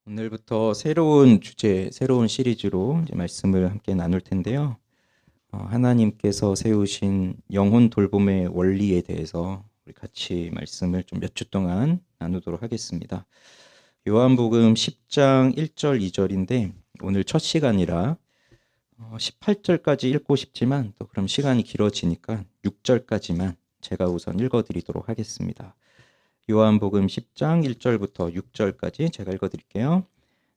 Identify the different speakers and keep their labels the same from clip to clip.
Speaker 1: 오늘부터 새로운 주제, 새로운 시리즈로 이제 말씀을 함께 나눌 텐데요. 하나님께서 세우신 영혼 돌봄의 원리에 대해서 우리 같이 말씀을 좀 몇 주 동안 나누도록 하겠습니다. 요한복음 10장 1절 2절인데 오늘 첫 시간이라 18절까지 읽고 싶지만 또 그럼 시간이 길어지니까 6절까지만 제가 우선 읽어드리도록 하겠습니다. 요한복음 10장 1절부터 6절까지 제가 읽어드릴게요.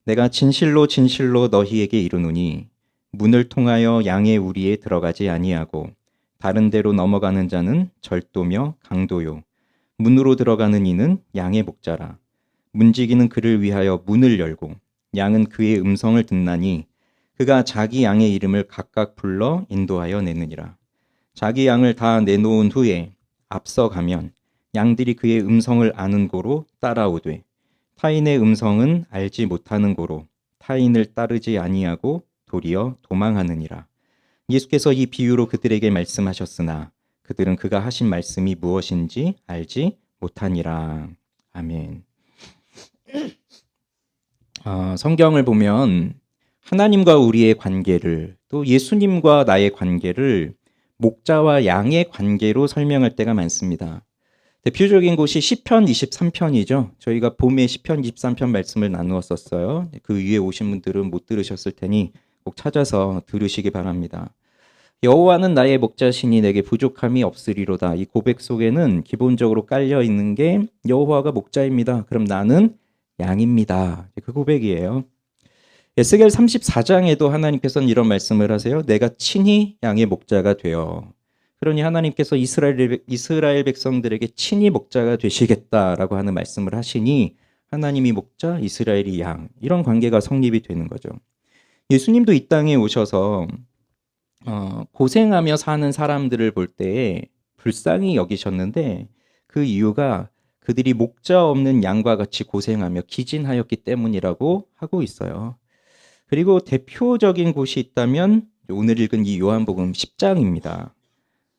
Speaker 1: 내가 진실로 진실로 너희에게 이르노니 문을 통하여 양의 우리에 들어가지 아니하고 다른 데로 넘어가는 자는 절도며 강도요 문으로 들어가는 이는 양의 목자라. 문지기는 그를 위하여 문을 열고 양은 그의 음성을 듣나니 그가 자기 양의 이름을 각각 불러 인도하여 내느니라. 자기 양을 다 내놓은 후에 앞서가면 양들이 그의 음성을 아는 고로 따라오되 타인의 음성은 알지 못하는 고로 타인을 따르지 아니하고 도리어 도망하느니라. 예수께서 이 비유로 그들에게 말씀하셨으나 그들은 그가 하신 말씀이 무엇인지 알지 못하니라. 아멘. 성경을 보면 하나님과 우리의 관계를 또 예수님과 나의 관계를 목자와 양의 관계로 설명할 때가 많습니다. 대표적인 곳이 시편 23편이죠. 저희가 봄에 시편 23편 말씀을 나누었었어요. 그 위에 오신 분들은 못 들으셨을 테니 꼭 찾아서 들으시기 바랍니다. 여호와는 나의 목자시니 내게 부족함이 없으리로다. 이 고백 속에는 기본적으로 깔려 있는 게 여호와가 목자입니다. 그럼 나는 양입니다. 그 고백이에요. 에스겔 34장에도 하나님께서는 이런 말씀을 하세요. 내가 친히 양의 목자가 되어. 그러니 하나님께서 이스라엘 백성들에게 친히 목자가 되시겠다라고 하는 말씀을 하시니 하나님이 목자, 이스라엘이 양, 이런 관계가 성립이 되는 거죠. 예수님도 이 땅에 오셔서 고생하며 사는 사람들을 볼 때에 불쌍히 여기셨는데 그 이유가 그들이 목자 없는 양과 같이 고생하며 기진하였기 때문이라고 하고 있어요. 그리고 대표적인 곳이 있다면 오늘 읽은 이 요한복음 10장입니다.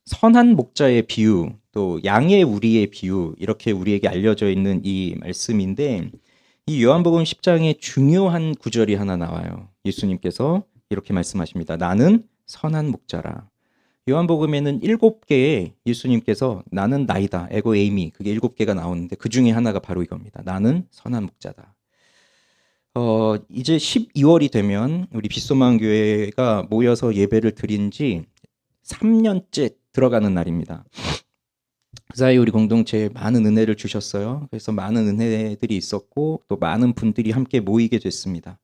Speaker 1: 선한 목자의 비유, 또 양의 우리의 비유, 이렇게 우리에게 알려져 있는 이 말씀인데 이 요한복음 10장에 중요한 구절이 하나 나와요. 예수님께서 이렇게 말씀하십니다. 나는 선한 목자라. 요한복음에는 7개의 예수님께서 나는 나이다, 에고 에이미, 그게 7개가 나오는데 그 중에 하나가 바로 이겁니다. 나는 선한 목자다. 이제 12월이 되면 우리 빗소망 교회가 모여서 예배를 드린 지 3년째 들어가는 날입니다. 그 사이 우리 공동체에 많은 은혜를 주셨어요. 그래서 많은 은혜들이 있었고 또 많은 분들이 함께 모이게 됐습니다.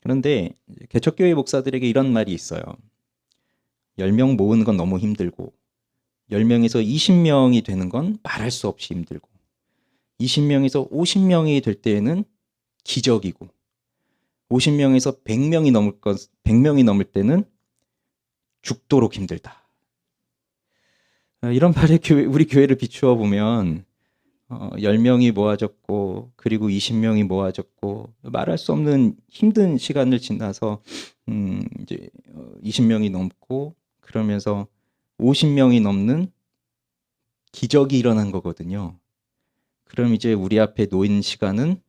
Speaker 1: 그런데 개척교회 목사들에게 이런 말이 있어요. 10명 모으는 건 너무 힘들고 10명에서 20명이 되는 건 말할 수 없이 힘들고 20명에서 50명이 될 때에는 기적이고 50명에서 100명이 넘을 때는 죽도록 힘들다. 이런 말에 우리 교회를 비추어 보면 10명이 모아졌고 그리고 20명이 모아졌고 말할 수 없는 힘든 시간을 지나서 이제 20명이 넘고 그러면서 50명이 넘는 기적이 일어난 거거든요. 그럼 이제 우리 앞에 놓인 시간은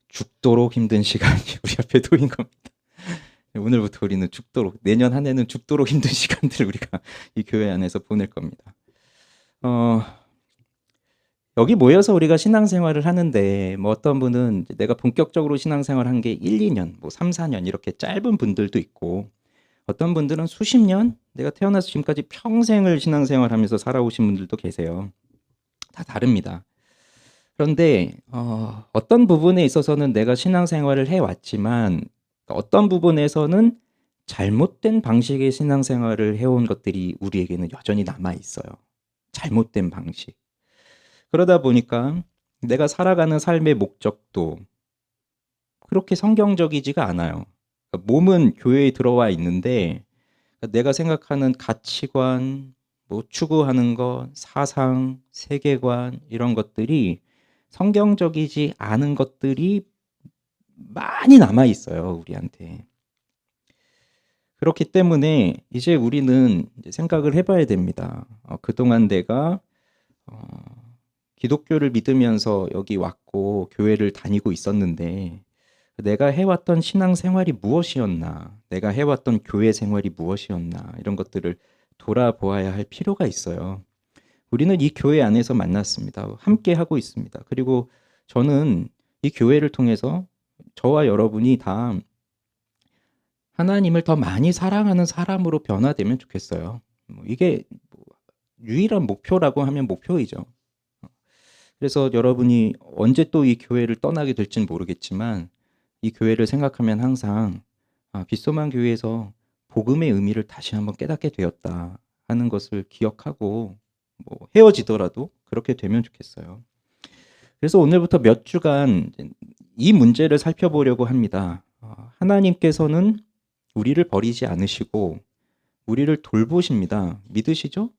Speaker 1: 죽도록 힘든 시간이 우리 앞에 놓인 겁니다. 오늘부터 우리는 죽도록, 내년 한 해는 죽도록 힘든 시간들을 우리가 이 교회 안에서 보낼 겁니다. 여기 모여서 우리가 신앙생활을 하는데 뭐 어떤 분은 내가 본격적으로 신앙생활 한 게 1, 2년, 뭐 3, 4년 이렇게 짧은 분들도 있고 어떤 분들은 수십 년, 내가 태어나서 지금까지 평생을 신앙생활하면서 살아오신 분들도 계세요. 다 다릅니다. 그런데 어떤 부분에 있어서는 내가 신앙생활을 해왔지만 어떤 부분에서는 잘못된 방식의 신앙생활을 해온 것들이 우리에게는 여전히 남아있어요. 잘못된 방식. 그러다 보니까 내가 살아가는 삶의 목적도 그렇게 성경적이지가 않아요. 그러니까 몸은 교회에 들어와 있는데 내가 생각하는 가치관, 뭐 추구하는 것, 사상, 세계관 이런 것들이 성경적이지 않은 것들이 많이 남아있어요, 우리한테. 그렇기 때문에 이제 우리는 생각을 해봐야 됩니다. 그동안 내가 기독교를 믿으면서 여기 왔고 교회를 다니고 있었는데 내가 해왔던 신앙생활이 무엇이었나, 내가 해왔던 교회 생활이 무엇이었나, 이런 것들을 돌아보아야 할 필요가 있어요. 우리는 이 교회 안에서 만났습니다. 함께 하고 있습니다. 그리고 저는 이 교회를 통해서 저와 여러분이 다 하나님을 더 많이 사랑하는 사람으로 변화되면 좋겠어요. 이게 유일한 목표라고 하면 목표이죠. 그래서 여러분이 언제 또 이 교회를 떠나게 될지는 모르겠지만 이 교회를 생각하면 항상 빗소만 교회에서 복음의 의미를 다시 한번 깨닫게 되었다 하는 것을 기억하고 헤어지더라도 그렇게 되면 좋겠어요. 그래서 오늘부터 몇 주간 이 문제를 살펴보려고 합니다. 하나님께서는 우리를 버리지 않으시고 우리를 돌보십니다. 믿으시죠?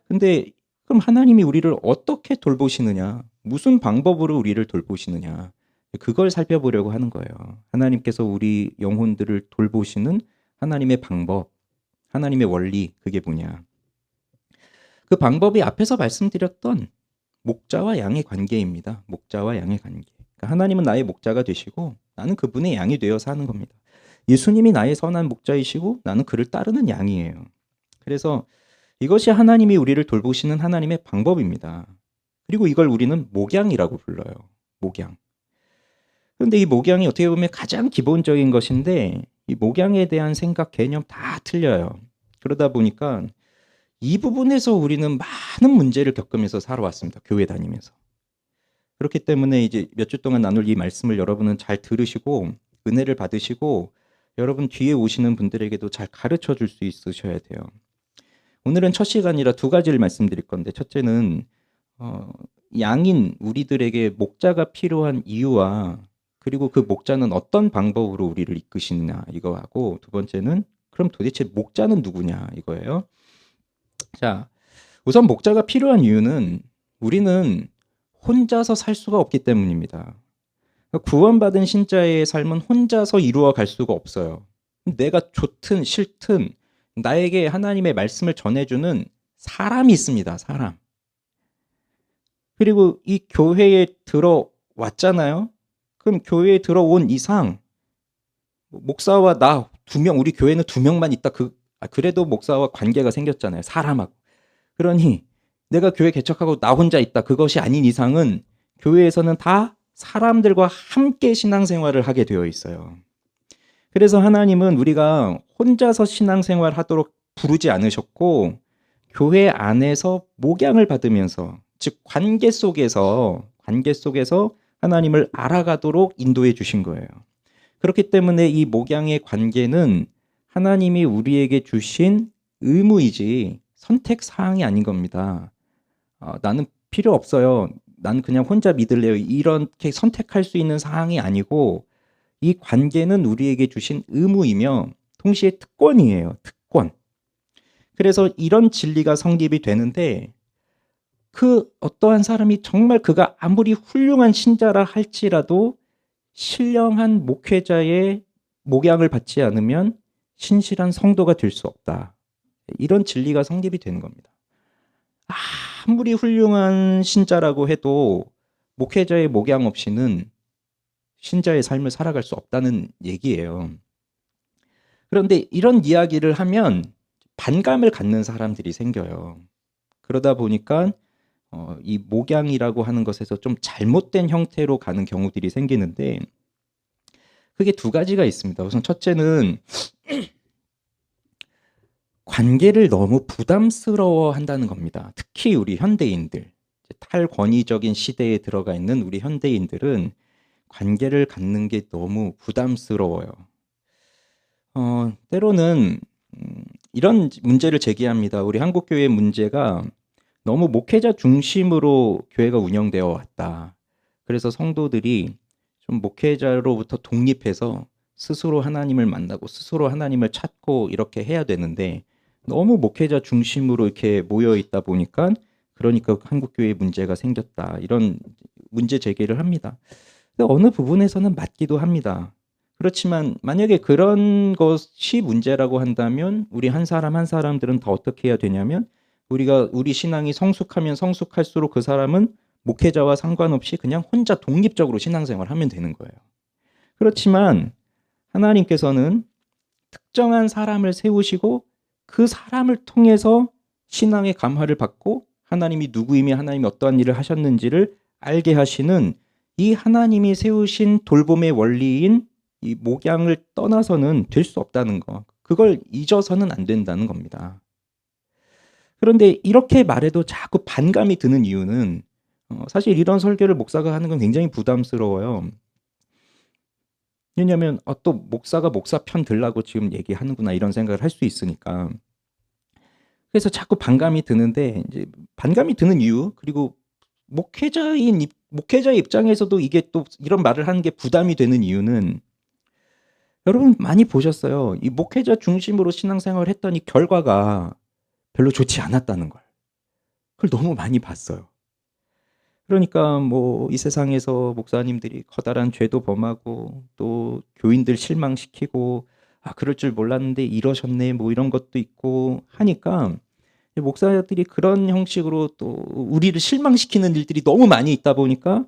Speaker 1: 근데 그럼 하나님이 우리를 어떻게 돌보시느냐? 무슨 방법으로 우리를 돌보시느냐? 그걸 살펴보려고 하는 거예요. 하나님께서 우리 영혼들을 돌보시는 하나님의 방법, 하나님의 원리, 그게 뭐냐? 그 방법이 앞에서 말씀드렸던 목자와 양의 관계입니다. 목자와 양의 관계. 그러니까 하나님은 나의 목자가 되시고 나는 그분의 양이 되어 사는 겁니다. 예수님이 나의 선한 목자이시고 나는 그를 따르는 양이에요. 그래서 이것이 하나님이 우리를 돌보시는 하나님의 방법입니다. 그리고 이걸 우리는 목양이라고 불러요. 목양. 그런데 이 목양이 어떻게 보면 가장 기본적인 것인데 이 목양에 대한 생각, 개념 다 틀려요. 그러다 보니까 이 부분에서 우리는 많은 문제를 겪으면서 살아왔습니다. 교회 다니면서. 그렇기 때문에 이제 몇 주 동안 나눌 이 말씀을 여러분은 잘 들으시고 은혜를 받으시고 여러분 뒤에 오시는 분들에게도 잘 가르쳐 줄 수 있으셔야 돼요. 오늘은 첫 시간이라 두 가지를 말씀드릴 건데 첫째는 양인 우리들에게 목자가 필요한 이유와 그리고 그 목자는 어떤 방법으로 우리를 이끄시느냐 이거하고 두 번째는 그럼 도대체 목자는 누구냐 이거예요. 자, 우선 목자가 필요한 이유는 우리는 혼자서 살 수가 없기 때문입니다. 구원받은 신자의 삶은 혼자서 이루어 갈 수가 없어요. 내가 좋든 싫든 나에게 하나님의 말씀을 전해주는 사람이 있습니다. 사람. 그리고 이 교회에 들어왔잖아요. 그럼 교회에 들어온 이상 목사와 나 두 명, 우리 교회는 두 명만 있다. 그래도 목사와 관계가 생겼잖아요. 사람하고. 그러니 내가 교회 개척하고 나 혼자 있다. 그것이 아닌 이상은 교회에서는 다 사람들과 함께 신앙생활을 하게 되어 있어요. 그래서 하나님은 우리가 혼자서 신앙생활 하도록 부르지 않으셨고 교회 안에서 목양을 받으면서 즉 관계 속에서 하나님을 알아가도록 인도해 주신 거예요. 그렇기 때문에 이 목양의 관계는 하나님이 우리에게 주신 의무이지 선택 사항이 아닌 겁니다. 나는 필요 없어요. 나는 그냥 혼자 믿을래요. 이렇게 선택할 수 있는 사항이 아니고 이 관계는 우리에게 주신 의무이며 동시에 특권이에요. 특권. 그래서 이런 진리가 성립이 되는데 그 어떠한 사람이 정말 그가 아무리 훌륭한 신자라 할지라도 신령한 목회자의 목양을 받지 않으면 신실한 성도가 될 수 없다. 이런 진리가 성립이 되는 겁니다. 아무리 훌륭한 신자라고 해도 목회자의 목양 없이는 신자의 삶을 살아갈 수 없다는 얘기예요. 그런데 이런 이야기를 하면 반감을 갖는 사람들이 생겨요. 그러다 보니까 이 목양이라고 하는 것에서 좀 잘못된 형태로 가는 경우들이 생기는데 그게 두 가지가 있습니다. 우선 첫째는 관계를 너무 부담스러워 한다는 겁니다. 특히 우리 현대인들, 탈권위적인 시대에 들어가 있는 우리 현대인들은 관계를 갖는 게 너무 부담스러워요. 때로는 이런 문제를 제기합니다. 우리 한국교회의 문제가 너무 목회자 중심으로 교회가 운영되어 왔다. 그래서 성도들이 좀 목회자로부터 독립해서 스스로 하나님을 만나고 스스로 하나님을 찾고 이렇게 해야 되는데 너무 목회자 중심으로 이렇게 모여 있다 보니까 그러니까 한국교회에 문제가 생겼다. 이런 문제 제기를 합니다. 어느 부분에서는 맞기도 합니다. 그렇지만 만약에 그런 것이 문제라고 한다면 우리 한 사람 한 사람들은 더 어떻게 해야 되냐면 우리 신앙이 성숙하면 성숙할수록 그 사람은 목회자와 상관없이 그냥 혼자 독립적으로 신앙생활을 하면 되는 거예요. 그렇지만 하나님께서는 특정한 사람을 세우시고 그 사람을 통해서 신앙의 감화를 받고 하나님이 누구이며 하나님이 어떠한 일을 하셨는지를 알게 하시는 이 하나님이 세우신 돌봄의 원리인 이 목양을 떠나서는 될 수 없다는 거. 그걸 잊어서는 안 된다는 겁니다. 그런데 이렇게 말해도 자꾸 반감이 드는 이유는 사실 이런 설교를 목사가 하는 건 굉장히 부담스러워요. 왜냐하면 또 목사가 목사 편 들라고 지금 얘기하는구나 이런 생각을 할 수 있으니까. 그래서 자꾸 반감이 드는데 이제 반감이 드는 이유 그리고 목회자의 입장에서도 이게 또 이런 말을 하는 게 부담이 되는 이유는 여러분 많이 보셨어요. 이 목회자 중심으로 신앙생활을 했더니 결과가 별로 좋지 않았다는 걸. 그걸 너무 많이 봤어요. 그러니까 뭐 이 세상에서 목사님들이 커다란 죄도 범하고 또 교인들 실망시키고 그럴 줄 몰랐는데 이러셨네 뭐 이런 것도 있고 하니까 목사들이 그런 형식으로 또 우리를 실망시키는 일들이 너무 많이 있다 보니까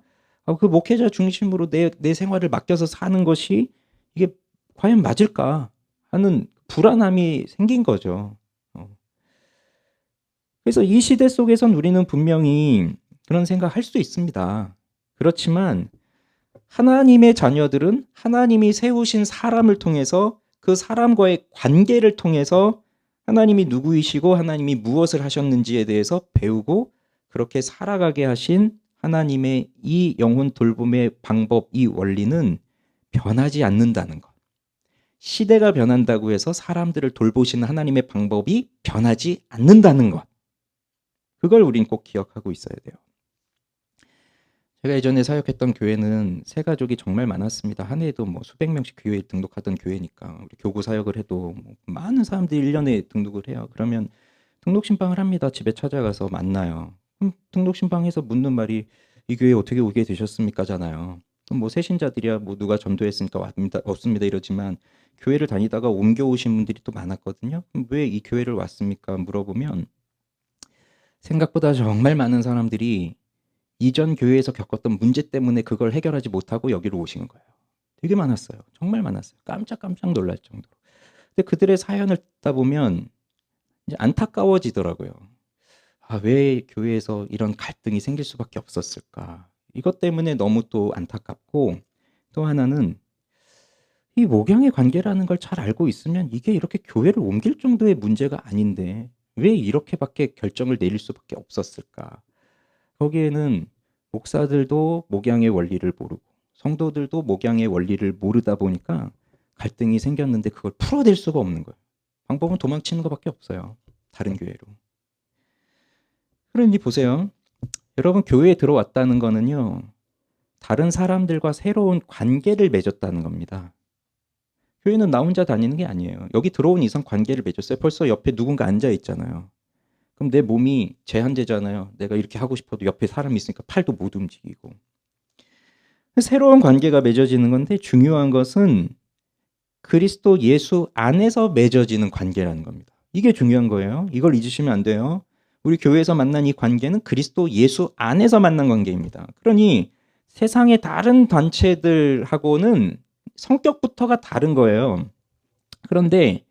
Speaker 1: 그 목회자 중심으로 내 생활을 맡겨서 사는 것이 이게 과연 맞을까 하는 불안함이 생긴 거죠. 그래서 이 시대 속에선 우리는 분명히 그런 생각할 수 있습니다. 그렇지만 하나님의 자녀들은 하나님이 세우신 사람을 통해서 그 사람과의 관계를 통해서 하나님이 누구이시고 하나님이 무엇을 하셨는지에 대해서 배우고 그렇게 살아가게 하신 하나님의 이 영혼 돌봄의 방법, 이 원리는 변하지 않는다는 것. 시대가 변한다고 해서 사람들을 돌보시는 하나님의 방법이 변하지 않는다는 것. 그걸 우린 꼭 기억하고 있어야 돼요. 제가 예전에 사역했던 교회는 새 가족이 정말 많았습니다. 한 해에도 뭐 수백 명씩 교회에 등록하던 교회니까 우리 교구 사역을 해도 뭐 많은 사람들이 1년에 등록을 해요. 그러면 등록 신방을 합니다. 집에 찾아가서 만나요. 그럼 등록 신방에서 묻는 말이 이 교회에 어떻게 오게 되셨습니까?잖아요. 그럼 뭐 새신자들이야 뭐 누가 전도했으니까 왔습니다. 없습니다 이러지만 교회를 다니다가 옮겨 오신 분들이 또 많았거든요. 왜 이 교회를 왔습니까? 물어보면 생각보다 정말 많은 사람들이 이전 교회에서 겪었던 문제 때문에 그걸 해결하지 못하고 여기로 오신 거예요. 되게 많았어요. 정말 많았어요. 깜짝 놀랄 정도로. 근데 그들의 사연을 듣다 보면 이제 안타까워지더라고요. 왜 교회에서 이런 갈등이 생길 수밖에 없었을까? 이것 때문에 너무 또 안타깝고 또 하나는 이 목양의 관계라는 걸 잘 알고 있으면 이게 이렇게 교회를 옮길 정도의 문제가 아닌데 왜 이렇게밖에 결정을 내릴 수밖에 없었을까? 거기에는 목사들도 목양의 원리를 모르고 성도들도 목양의 원리를 모르다 보니까 갈등이 생겼는데 그걸 풀어낼 수가 없는 거예요. 방법은 도망치는 것밖에 없어요. 다른 교회로. 그러니 보세요. 여러분 교회에 들어왔다는 거는요. 다른 사람들과 새로운 관계를 맺었다는 겁니다. 교회는 나 혼자 다니는 게 아니에요. 여기 들어온 이상 관계를 맺었어요. 벌써 옆에 누군가 앉아 있잖아요. 그럼 내 몸이 제한되잖아요. 내가 이렇게 하고 싶어도 옆에 사람이 있으니까 팔도 못 움직이고. 새로운 관계가 맺어지는 건데 중요한 것은 그리스도 예수 안에서 맺어지는 관계라는 겁니다. 이게 중요한 거예요. 이걸 잊으시면 안 돼요. 우리 교회에서 만난 이 관계는 그리스도 예수 안에서 만난 관계입니다. 그러니 세상의 다른 단체들하고는 성격부터가 다른 거예요. 그런데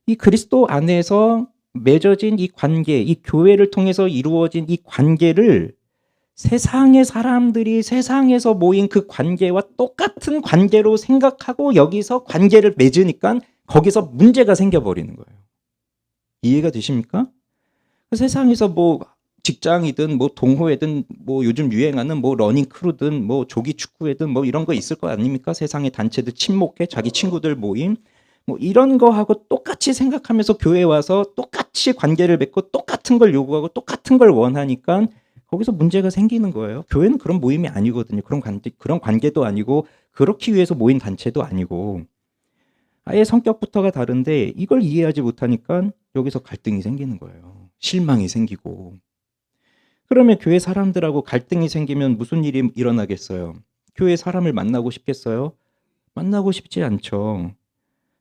Speaker 1: 이 그리스도 안에서 맺어진 이 관계, 이 교회를 통해서 이루어진 이 관계를 세상의 사람들이 세상에서 모인 그 관계와 똑같은 관계로 생각하고 여기서 관계를 맺으니까 거기서 문제가 생겨버리는 거예요. 이해가 되십니까? 세상에서 뭐 직장이든 뭐 동호회든 뭐 요즘 유행하는 뭐 러닝 크루든 뭐 조기 축구회든 뭐 이런 거 있을 거 아닙니까? 세상의 단체들 친목회, 자기 친구들 모임 뭐 이런 거하고 똑같이 생각하면서 교회에 와서 똑같이 관계를 맺고 똑같은 걸 요구하고 똑같은 걸 원하니까 거기서 문제가 생기는 거예요. 교회는 그런 모임이 아니거든요. 그런 관계도 아니고 그렇기 위해서 모인 단체도 아니고 아예 성격부터가 다른데 이걸 이해하지 못하니까 여기서 갈등이 생기는 거예요. 실망이 생기고. 그러면 교회 사람들하고 갈등이 생기면 무슨 일이 일어나겠어요? 교회 사람을 만나고 싶겠어요? 만나고 싶지 않죠.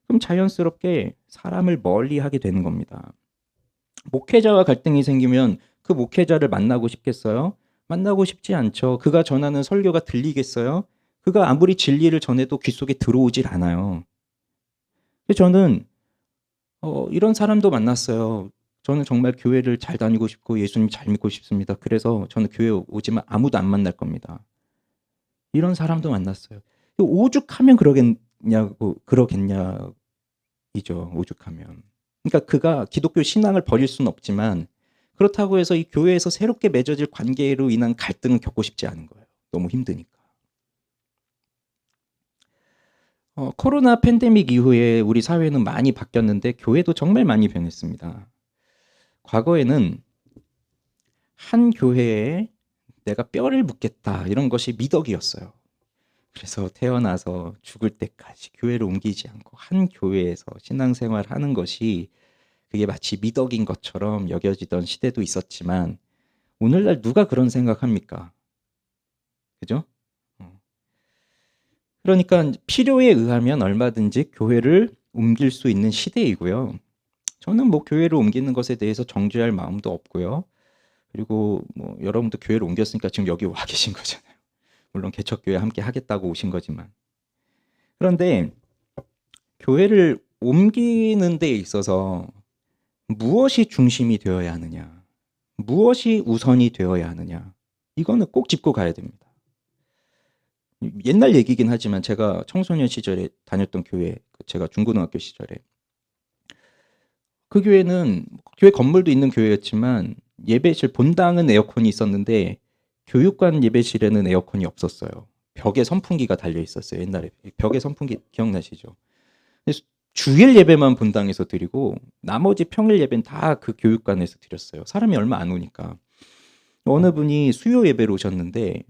Speaker 1: 그럼 자연스럽게 사람을 멀리하게 되는 겁니다. 목회자와 갈등이 생기면 그 목회자를 만나고 싶겠어요? 만나고 싶지 않죠. 그가 전하는 설교가 들리겠어요? 그가 아무리 진리를 전해도 귀 속에 들어오질 않아요. 저는 이런 사람도 만났어요. 저는 정말 교회를 잘 다니고 싶고 예수님 잘 믿고 싶습니다. 그래서 저는 교회 오지만 아무도 안 만날 겁니다. 이런 사람도 만났어요. 오죽하면 그러겠냐이죠. 오죽하면. 그러니까 그가 기독교 신앙을 버릴 수는 없지만 그렇다고 해서 이 교회에서 새롭게 맺어질 관계로 인한 갈등을 겪고 싶지 않은 거예요. 너무 힘드니까. 코로나 팬데믹 이후에 우리 사회는 많이 바뀌었는데 교회도 정말 많이 변했습니다. 과거에는 한 교회에 내가 뼈를 묻겠다 이런 것이 미덕이었어요. 그래서 태어나서 죽을 때까지 교회를 옮기지 않고 한 교회에서 신앙생활하는 것이 그게 마치 미덕인 것처럼 여겨지던 시대도 있었지만 오늘날 누가 그런 생각합니까? 그죠? 그러니까 필요에 의하면 얼마든지 교회를 옮길 수 있는 시대이고요. 저는 뭐 교회를 옮기는 것에 대해서 정죄할 마음도 없고요. 그리고 뭐 여러분도 교회를 옮겼으니까 지금 여기 와 계신 거잖아요. 물론 개척교회 함께 하겠다고 오신 거지만. 그런데 교회를 옮기는 데 있어서 무엇이 중심이 되어야 하느냐, 무엇이 우선이 되어야 하느냐, 이거는 꼭 짚고 가야 됩니다. 옛날 얘기긴 하지만 제가 청소년 시절에 다녔던 교회, 제가 중고등학교 시절에 그 교회는 교회 건물도 있는 교회였지만 예배실 본당은 에어컨이 있었는데 교육관 예배실에는 에어컨이 없었어요. 벽에 선풍기가 달려 있었어요. 옛날에 벽에 선풍기 기억나시죠? 주일 예배만 본당에서 드리고 나머지 평일 예배는 다 그 교육관에서 드렸어요. 사람이 얼마 안 오니까. 어느 분이 수요 예배로 오셨는데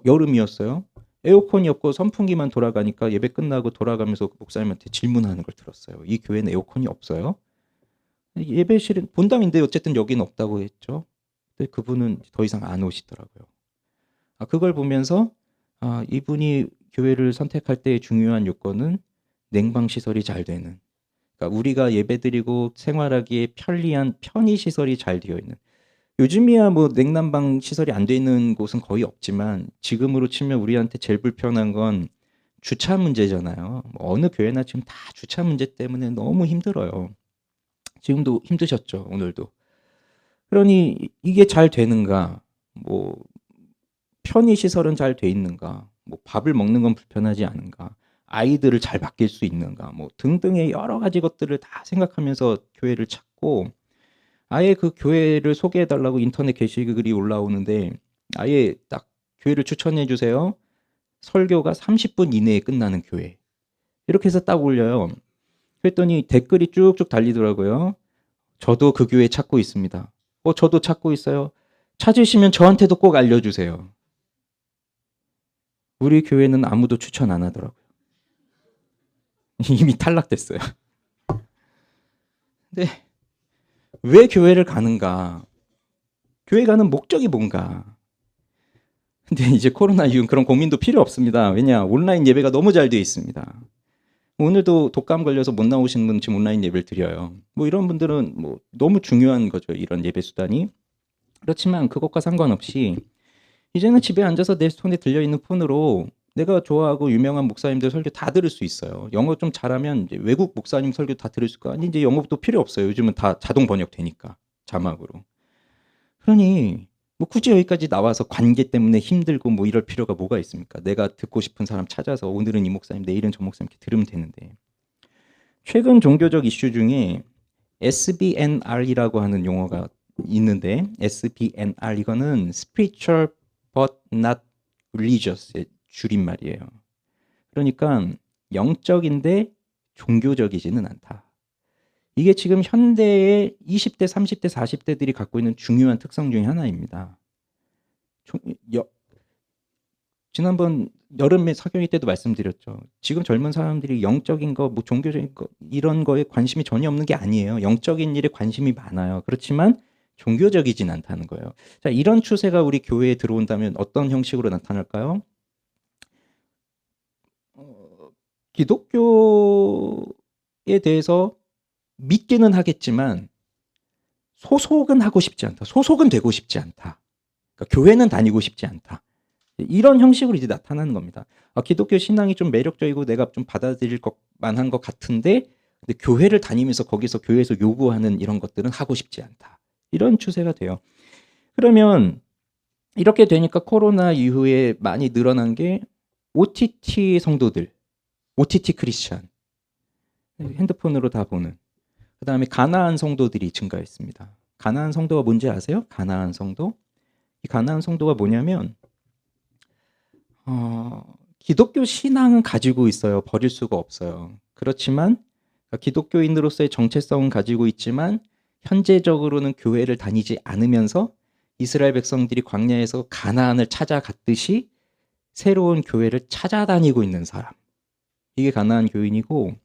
Speaker 1: 여름이었어요. 에어컨이 없고 선풍기만 돌아가니까 예배 끝나고 돌아가면서 목사님한테 질문하는 걸 들었어요. 이 교회는 에어컨이 없어요? 예배실은 본당인데 어쨌든 여기는 없다고 했죠. 근데 그분은 더 이상 안 오시더라고요. 그걸 보면서 이분이 교회를 선택할 때의 중요한 요건은 냉방 시설이 잘 되는, 그러니까 우리가 예배드리고 생활하기에 편리한 편의 시설이 잘 되어 있는. 요즘이야 뭐 냉난방 시설이 안 돼 있는 곳은 거의 없지만 지금으로 치면 우리한테 제일 불편한 건 주차 문제잖아요. 어느 교회나 지금 다 주차 문제 때문에 너무 힘들어요. 지금도 힘드셨죠, 오늘도. 그러니 이게 잘 되는가, 뭐 편의 시설은 잘 돼 있는가, 뭐 밥을 먹는 건 불편하지 않은가, 아이들을 잘 맡길 수 있는가, 뭐 등등의 여러 가지 것들을 다 생각하면서 교회를 찾고, 아예 그 교회를 소개해 달라고 인터넷 게시글이 올라오는데 아예 딱 교회를 추천해 주세요. 설교가 30분 이내에 끝나는 교회. 이렇게 해서 딱 올려요. 그랬더니 댓글이 쭉쭉 달리더라고요. 저도 그 교회 찾고 있습니다. 저도 찾고 있어요. 찾으시면 저한테도 꼭 알려주세요. 우리 교회는 아무도 추천 안 하더라고요. 이미 탈락됐어요. 근데 왜 교회를 가는가? 교회 가는 목적이 뭔가? 근데 이제 코로나 이후는 그런 고민도 필요 없습니다. 왜냐? 온라인 예배가 너무 잘 되어 있습니다. 오늘도 독감 걸려서 못 나오신 분 지금 온라인 예배를 드려요. 뭐 이런 분들은 뭐 너무 중요한 거죠. 이런 예배 수단이. 그렇지만 그것과 상관없이 이제는 집에 앉아서 내 손에 들려있는 폰으로 내가 좋아하고 유명한 목사님들 설교 다 들을 수 있어요. 영어 좀 잘하면 이제 외국 목사님 설교 다 들을 수 있고, 아니 이제 영어도 필요 없어요. 요즘은 다 자동 번역되니까 자막으로. 그러니 뭐 굳이 여기까지 나와서 관계 때문에 힘들고 뭐 이럴 필요가 뭐가 있습니까? 내가 듣고 싶은 사람 찾아서 오늘은 이 목사님, 내일은 저 목사님 이렇게 들으면 되는데. 최근 종교적 이슈 중에 SBNR이라고 하는 용어가 있는데, SBNR 이거는 Spiritual but not religious의 줄임말이에요. 그러니까 영적인데 종교적이지는 않다. 이게 지금 현대의 20대, 30대, 40대들이 갖고 있는 중요한 특성 중에 하나입니다. 지난번 여름에 사경이 때도 말씀드렸죠. 지금 젊은 사람들이 영적인 거, 뭐 종교적인 거 이런 거에 관심이 전혀 없는 게 아니에요. 영적인 일에 관심이 많아요. 그렇지만 종교적이진 않다는 거예요. 자, 이런 추세가 우리 교회에 들어온다면 어떤 형식으로 나타날까요? 기독교에 대해서 믿기는 하겠지만 소속은 하고 싶지 않다. 소속은 되고 싶지 않다. 그러니까 교회는 다니고 싶지 않다. 이런 형식으로 이제 나타나는 겁니다. 기독교 신앙이 좀 매력적이고 내가 좀 받아들일 것 만한 것 같은데, 근데 교회를 다니면서 거기서 교회에서 요구하는 이런 것들은 하고 싶지 않다. 이런 추세가 돼요. 그러면 이렇게 되니까 코로나 이후에 많이 늘어난 게 OTT 성도들, OTT 크리스찬, 핸드폰으로 다 보는. 그다음에 가나안 성도들이 증가했습니다. 가나안 성도가 뭔지 아세요? 가나안 성도? 이 가나안 성도가 뭐냐면 기독교 신앙은 가지고 있어요. 버릴 수가 없어요. 그렇지만 기독교인으로서의 정체성은 가지고 있지만 현재적으로는 교회를 다니지 않으면서 이스라엘 백성들이 광야에서 가나안을 찾아갔듯이 새로운 교회를 찾아다니고 있는 사람. 이게 가나안 교인이고,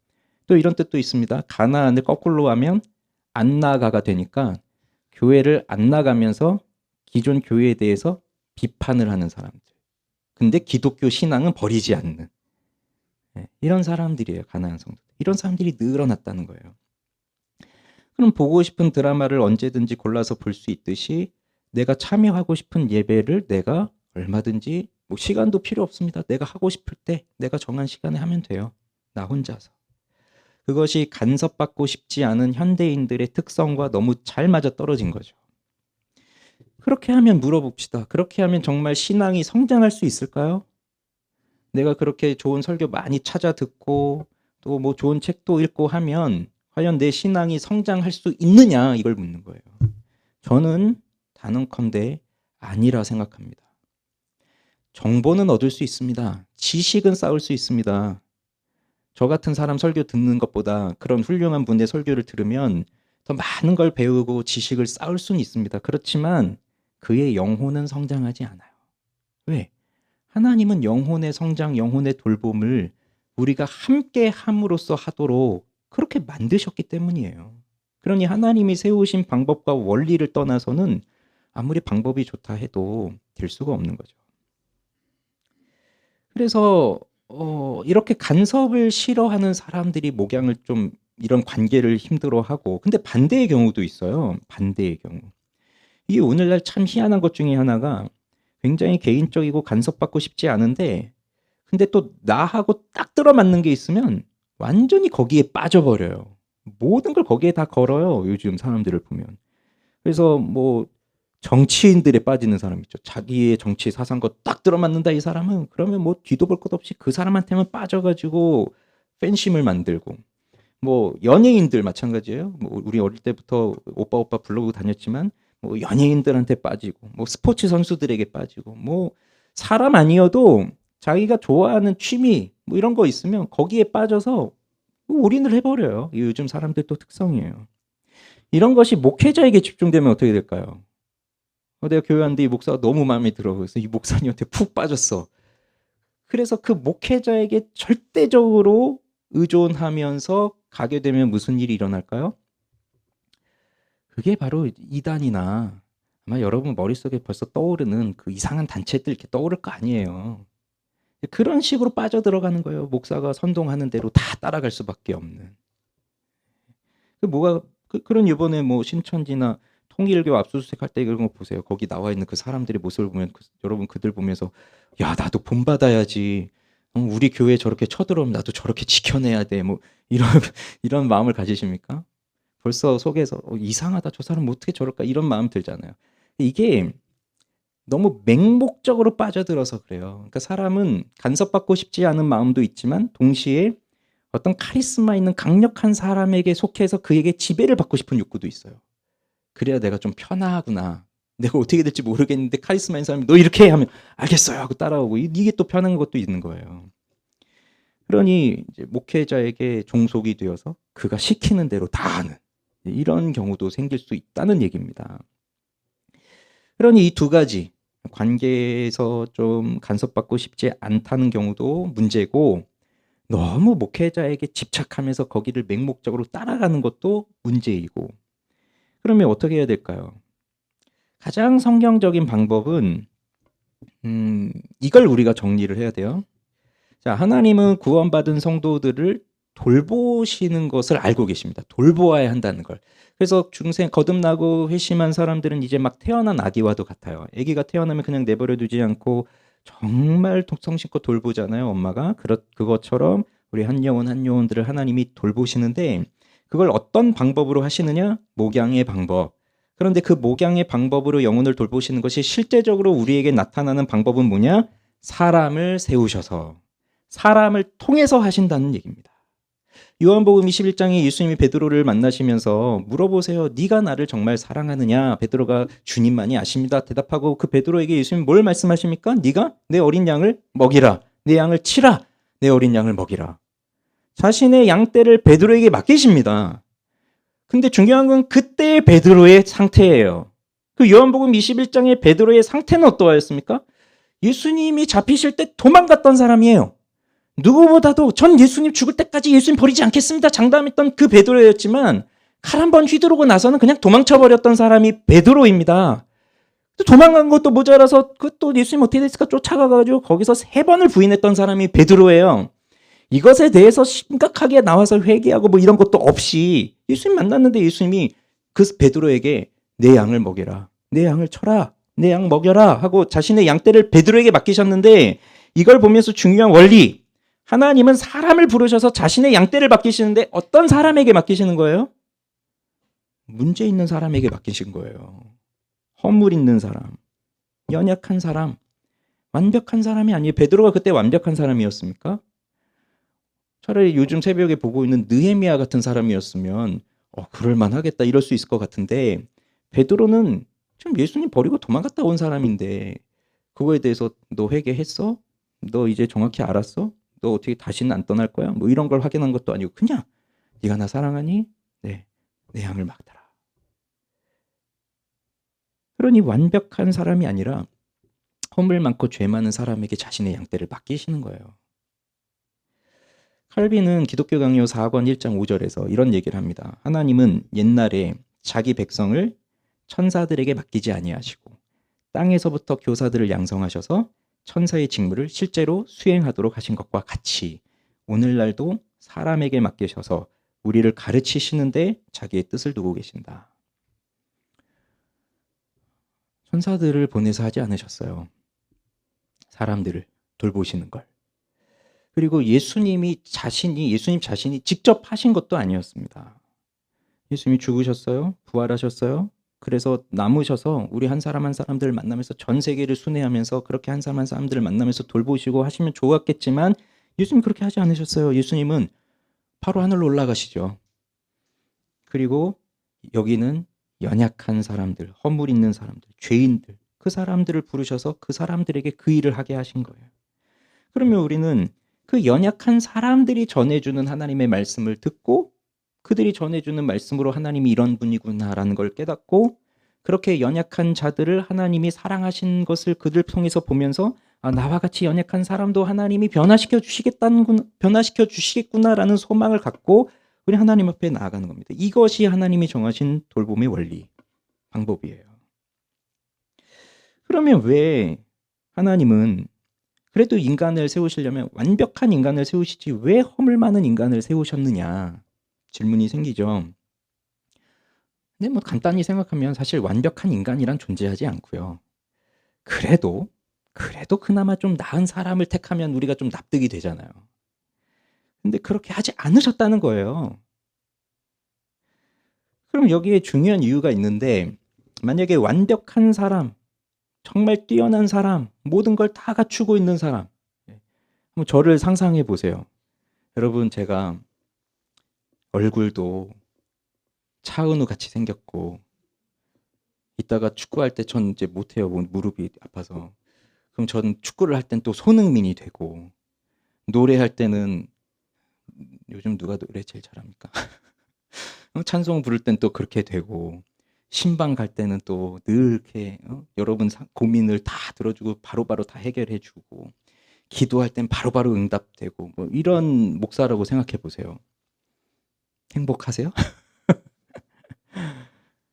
Speaker 1: 또 이런 뜻도 있습니다. 가나안을 거꾸로 하면 안 나가가 되니까 교회를 안 나가면서 기존 교회에 대해서 비판을 하는 사람들. 근데 기독교 신앙은 버리지 않는 이런 사람들이에요. 가나안 성도. 이런 사람들이 늘어났다는 거예요. 그럼 보고 싶은 드라마를 언제든지 골라서 볼 수 있듯이 내가 참여하고 싶은 예배를 내가 얼마든지 뭐 시간도 필요 없습니다. 내가 하고 싶을 때 내가 정한 시간에 하면 돼요. 나 혼자서. 그것이 간섭받고 싶지 않은 현대인들의 특성과 너무 잘 맞아떨어진 거죠. 그렇게 하면 물어봅시다. 그렇게 하면 정말 신앙이 성장할 수 있을까요? 내가 그렇게 좋은 설교 많이 찾아 듣고 또 뭐 좋은 책도 읽고 하면 과연 내 신앙이 성장할 수 있느냐, 이걸 묻는 거예요. 저는 단언컨대 아니라 생각합니다. 정보는 얻을 수 있습니다. 지식은 쌓을 수 있습니다. 저 같은 사람 설교 듣는 것보다 그런 훌륭한 분의 설교를 들으면 더 많은 걸 배우고 지식을 쌓을 수는 있습니다. 그렇지만 그의 영혼은 성장하지 않아요. 왜? 하나님은 영혼의 성장, 영혼의 돌봄을 우리가 함께 함으로써 하도록 그렇게 만드셨기 때문이에요. 그러니 하나님이 세우신 방법과 원리를 떠나서는 아무리 방법이 좋다 해도 될 수가 없는 거죠. 그래서 이렇게 간섭을 싫어하는 사람들이 목양을 좀 이런 관계를 힘들어하고, 근데 반대의 경우도 있어요. 반대의 경우. 이게 오늘날 참 희한한 것 중에 하나가 굉장히 개인적이고 간섭받고 싶지 않은데, 근데 또 나하고 딱 들어맞는 게 있으면 완전히 거기에 빠져버려요. 모든 걸 거기에 다 걸어요. 요즘 사람들을 보면. 그래서 뭐 정치인들에 빠지는 사람 있죠. 자기의 정치 사상과 딱 들어맞는다 이 사람은, 그러면 뭐 뒤도 볼 것 없이 그 사람한테만 빠져가지고 팬심을 만들고, 뭐 연예인들 마찬가지예요. 뭐 우리 어릴 때부터 오빠 오빠 부르고 다녔지만 뭐 연예인들한테 빠지고, 뭐 스포츠 선수들에게 빠지고, 뭐 사람 아니어도 자기가 좋아하는 취미 뭐 이런 거 있으면 거기에 빠져서 올인을 해버려요. 이 요즘 사람들 또 특성이에요. 이런 것이 목회자에게 집중되면 어떻게 될까요? 내가 교회 왔는데 이 목사가 너무 마음에 들어. 그래서 이 목사님한테 푹 빠졌어. 그래서 그 목회자에게 절대적으로 의존하면서 가게 되면 무슨 일이 일어날까요? 그게 바로 이단이나 아마 여러분 머릿속에 벌써 떠오르는 그 이상한 단체들 이렇게 떠오를 거 아니에요. 그런 식으로 빠져들어가는 거예요. 목사가 선동하는 대로 다 따라갈 수밖에 없는. 그런 이번에 뭐 신천지나 통일교 압수수색 할 때 그런 거 보세요. 거기 나와 있는 그 사람들의 모습을 보면 여러분 그들 보면서 야, 나도 본받아야지. 우리 교회 저렇게 쳐들어오면 나도 저렇게 지켜내야 돼. 뭐 이런 이런 마음을 가지십니까? 벌써 속에서 이상하다. 저 사람 어떻게 저럴까? 이런 마음 들잖아요. 이게 너무 맹목적으로 빠져들어서 그래요. 그러니까 사람은 간섭받고 싶지 않은 마음도 있지만 동시에 어떤 카리스마 있는 강력한 사람에게 속해서 그에게 지배를 받고 싶은 욕구도 있어요. 그래야 내가 좀 편하구나. 내가 어떻게 될지 모르겠는데 카리스마 있는 사람이 너 이렇게 해 하면 알겠어요 하고 따라오고, 이게 또 편한 것도 있는 거예요. 그러니 이제 목회자에게 종속이 되어서 그가 시키는 대로 다 하는 이런 경우도 생길 수 있다는 얘기입니다. 그러니 이 두 가지 관계에서 좀 간섭받고 싶지 않다는 경우도 문제고, 너무 목회자에게 집착하면서 거기를 맹목적으로 따라가는 것도 문제이고. 그러면 어떻게 해야 될까요? 가장 성경적인 방법은 이걸 우리가 정리를 해야 돼요. 자, 하나님은 구원받은 성도들을 돌보시는 것을 알고 계십니다. 돌보아야 한다는 걸. 그래서 중생 거듭나고 회심한 사람들은 이제 막 태어난 아기와도 같아요. 아기가 태어나면 그냥 내버려 두지 않고 정말 성심껏 돌보잖아요, 엄마가. 그것처럼 우리 한 영혼 한 영혼들을 하나님이 돌보시는데 그걸 어떤 방법으로 하시느냐? 목양의 방법. 그런데 그 목양의 방법으로 영혼을 돌보시는 것이 실제적으로 우리에게 나타나는 방법은 뭐냐? 사람을 세우셔서 사람을 통해서 하신다는 얘기입니다. 요한복음 21장에 예수님이 베드로를 만나시면서 물어보세요. 네가 나를 정말 사랑하느냐? 베드로가 주님만이 아십니다. 대답하고 그 베드로에게 예수님이 뭘 말씀하십니까? 네가 내 어린 양을 먹이라. 내 양을 치라. 내 어린 양을 먹이라. 자신의 양떼를 베드로에게 맡기십니다. 근데 중요한 건 그때의 베드로의 상태예요. 그 요한복음 21장의 베드로의 상태는 어떠하였습니까? 예수님이 잡히실 때 도망갔던 사람이에요. 누구보다도 전 예수님 죽을 때까지 예수님 버리지 않겠습니다. 장담했던 그 베드로였지만 칼 한 번 휘두르고 나서는 그냥 도망쳐버렸던 사람이 베드로입니다. 도망간 것도 모자라서 또 예수님 어떻게 됐을까 쫓아가가지고 거기서 3번을 부인했던 사람이 베드로예요. 이것에 대해서 심각하게 나와서 회개하고 뭐 이런 것도 없이 예수님 만났는데 예수님이 그 베드로에게 내 양을 먹여라. 내 양을 쳐라. 내 양 먹여라 하고 자신의 양떼를 베드로에게 맡기셨는데 이걸 보면서 중요한 원리. 하나님은 사람을 부르셔서 자신의 양떼를 맡기시는데 어떤 사람에게 맡기시는 거예요? 문제 있는 사람에게 맡기신 거예요. 허물 있는 사람, 연약한 사람, 완벽한 사람이 아니에요. 베드로가 그때 완벽한 사람이었습니까? 차라리 요즘 새벽에 보고 있는 느헤미야 같은 사람이었으면 그럴만 하겠다 이럴 수 있을 것 같은데 베드로는 지금 예수님 버리고 도망갔다 온 사람인데 그거에 대해서 너 회개했어? 너 이제 정확히 알았어? 너 어떻게 다시는 안 떠날 거야? 뭐 이런 걸 확인한 것도 아니고 그냥 네가 나 사랑하니? 네, 내 양을 막더라. 그러니 완벽한 사람이 아니라 허물 많고 죄 많은 사람에게 자신의 양떼를 맡기시는 거예요. 칼빈은 기독교 강요 4권 1장 5절에서 이런 얘기를 합니다. 하나님은 옛날에 자기 백성을 천사들에게 맡기지 아니하시고 땅에서부터 교사들을 양성하셔서 천사의 직무를 실제로 수행하도록 하신 것과 같이 오늘날도 사람에게 맡기셔서 우리를 가르치시는데 자기의 뜻을 두고 계신다. 천사들을 보내서 하지 않으셨어요. 사람들을 돌보시는 걸. 그리고 예수님 자신이 직접 하신 것도 아니었습니다. 예수님이 죽으셨어요. 부활하셨어요. 그래서 남으셔서 우리 한 사람 한 사람들을 만나면서 전 세계를 순회하면서 그렇게 한 사람 한 사람들을 만나면서 돌보시고 하시면 좋았겠지만 예수님 그렇게 하지 않으셨어요. 예수님은 바로 하늘로 올라가시죠. 그리고 여기는 연약한 사람들, 허물 있는 사람들, 죄인들, 그 사람들을 부르셔서 그 사람들에게 그 일을 하게 하신 거예요. 그러면 우리는 그 연약한 사람들이 전해주는 하나님의 말씀을 듣고 그들이 전해주는 말씀으로 하나님이 이런 분이구나라는 걸 깨닫고 그렇게 연약한 자들을 하나님이 사랑하신 것을 그들 통해서 보면서 나와 같이 연약한 사람도 하나님이 변화시켜 주시겠구나라는 소망을 갖고 우리 하나님 앞에 나아가는 겁니다. 이것이 하나님이 정하신 돌봄의 원리, 방법이에요. 그러면 왜 하나님은 그래도 인간을 세우시려면 완벽한 인간을 세우시지 왜 허물 많은 인간을 세우셨느냐 질문이 생기죠. 근데 뭐 간단히 생각하면 사실 완벽한 인간이란 존재하지 않고요. 그래도 그나마 좀 나은 사람을 택하면 우리가 좀 납득이 되잖아요. 근데 그렇게 하지 않으셨다는 거예요. 그럼 여기에 중요한 이유가 있는데 만약에 완벽한 사람, 정말 뛰어난 사람, 모든 걸 다 갖추고 있는 사람 한번 저를 상상해 보세요. 여러분 제가 얼굴도 차은우 같이 생겼고 이따가 축구할 때 전 이제 못해요. 무릎이 아파서. 그럼 전 축구를 할 땐 또 손흥민이 되고 노래할 때는 요즘 누가 노래 제일 잘합니까? 찬송 부를 땐 또 그렇게 되고 신방 갈 때는 또 늘 이렇게 여러분 고민을 다 들어주고 바로바로 다 해결해주고 기도할 땐 바로바로 응답되고 뭐 이런 목사라고 생각해 보세요. 행복하세요?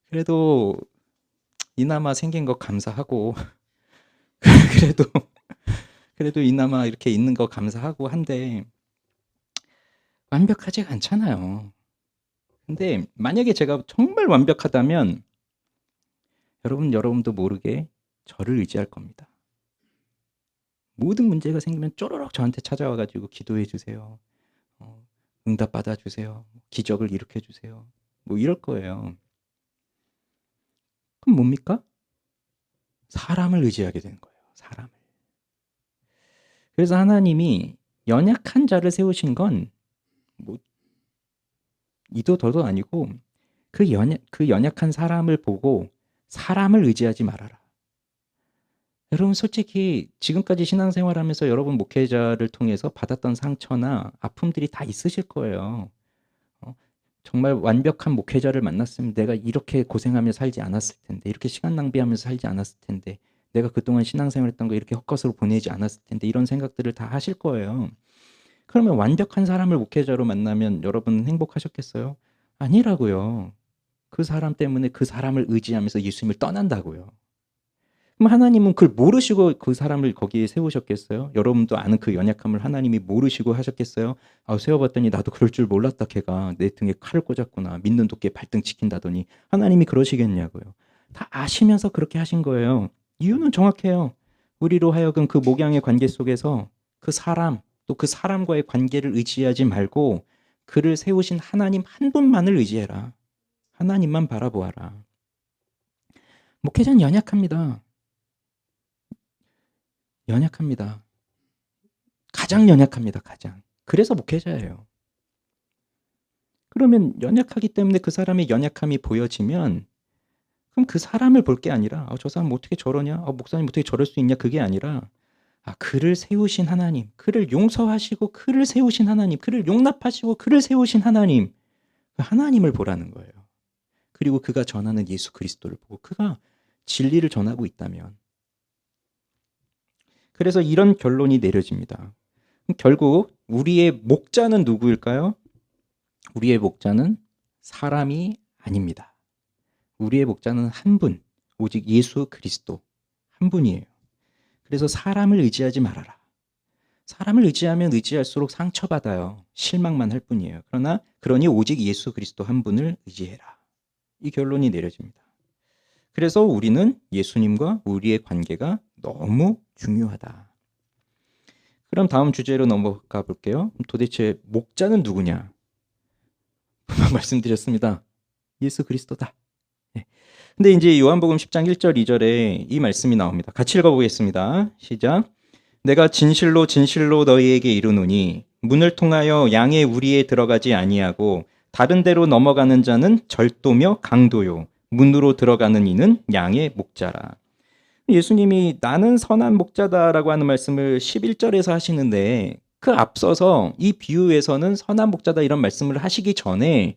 Speaker 1: 그래도 이나마 생긴 거 감사하고 그래도 이나마 이렇게 있는 거 감사하고 한데 완벽하지가 않잖아요. 근데 만약에 제가 정말 완벽하다면 여러분도 모르게 저를 의지할 겁니다. 모든 문제가 생기면 쪼르륵 저한테 찾아와 가지고 기도해 주세요. 응답 받아 주세요. 기적을 일으켜 주세요. 뭐 이럴 거예요. 그럼 뭡니까? 사람을 의지하게 되는 거예요. 사람을. 그래서 하나님이 연약한 자를 세우신 건 뭐 이도 더도 아니고 그 연약한 사람을 보고 사람을 의지하지 말아라. 여러분 솔직히 지금까지 신앙생활하면서 여러분 목회자를 통해서 받았던 상처나 아픔들이 다 있으실 거예요. 정말 완벽한 목회자를 만났으면 내가 이렇게 고생하며 살지 않았을 텐데, 이렇게 시간 낭비하면서 살지 않았을 텐데, 내가 그동안 신앙생활했던 거 이렇게 헛것으로 보내지 않았을 텐데, 이런 생각들을 다 하실 거예요. 그러면 완벽한 사람을 목회자로 만나면 여러분 행복하셨겠어요? 아니라고요. 그 사람 때문에 그 사람을 의지하면서 예수님을 떠난다고요. 그럼 하나님은 그걸 모르시고 그 사람을 거기에 세우셨겠어요? 여러분도 아는 그 연약함을 하나님이 모르시고 하셨겠어요? 세워봤더니 나도 그럴 줄 몰랐다. 걔가 내 등에 칼을 꽂았구나. 믿는 도끼에 발등 지킨다더니 하나님이 그러시겠냐고요. 다 아시면서 그렇게 하신 거예요. 이유는 정확해요. 우리로 하여금 그 목양의 관계 속에서 그 사람 또 그 사람과의 관계를 의지하지 말고 그를 세우신 하나님 한 분만을 의지해라. 하나님만 바라보아라. 목회자는 연약합니다. 연약합니다. 가장 연약합니다. 가장. 그래서 목회자예요. 그러면 연약하기 때문에 그 사람의 연약함이 보여지면 그럼 그 사람을 볼 게 아니라 저 사람 어떻게 저러냐? 목사님 어떻게 저럴 수 있냐? 그게 아니라 그를 세우신 하나님, 그를 용서하시고 그를 세우신 하나님, 그를 용납하시고 그를 세우신 하나님, 그 하나님을 보라는 거예요. 그리고 그가 전하는 예수 그리스도를 보고 그가 진리를 전하고 있다면 그래서 이런 결론이 내려집니다. 결국 우리의 목자는 누구일까요? 우리의 목자는 사람이 아닙니다. 우리의 목자는 한 분, 오직 예수 그리스도 한 분이에요. 그래서 사람을 의지하지 말아라. 사람을 의지하면 의지할수록 상처받아요. 실망만 할 뿐이에요. 그러니 오직 예수 그리스도 한 분을 의지해라. 이 결론이 내려집니다. 그래서 우리는 예수님과 우리의 관계가 너무 중요하다. 그럼 다음 주제로 넘어가 볼게요. 도대체 목자는 누구냐? 분명 말씀드렸습니다. 예수 그리스도다. 근데 이제 요한복음 10장 1절 2절에 이 말씀이 나옵니다. 같이 읽어보겠습니다. 시작. 내가 진실로 진실로 너희에게 이르노니 문을 통하여 양의 우리에 들어가지 아니하고 다른 데로 넘어가는 자는 절도며 강도요. 문으로 들어가는 이는 양의 목자라. 예수님이 나는 선한 목자다라고 하는 말씀을 11절에서 하시는데 그 앞서서 이 비유에서는 선한 목자다 이런 말씀을 하시기 전에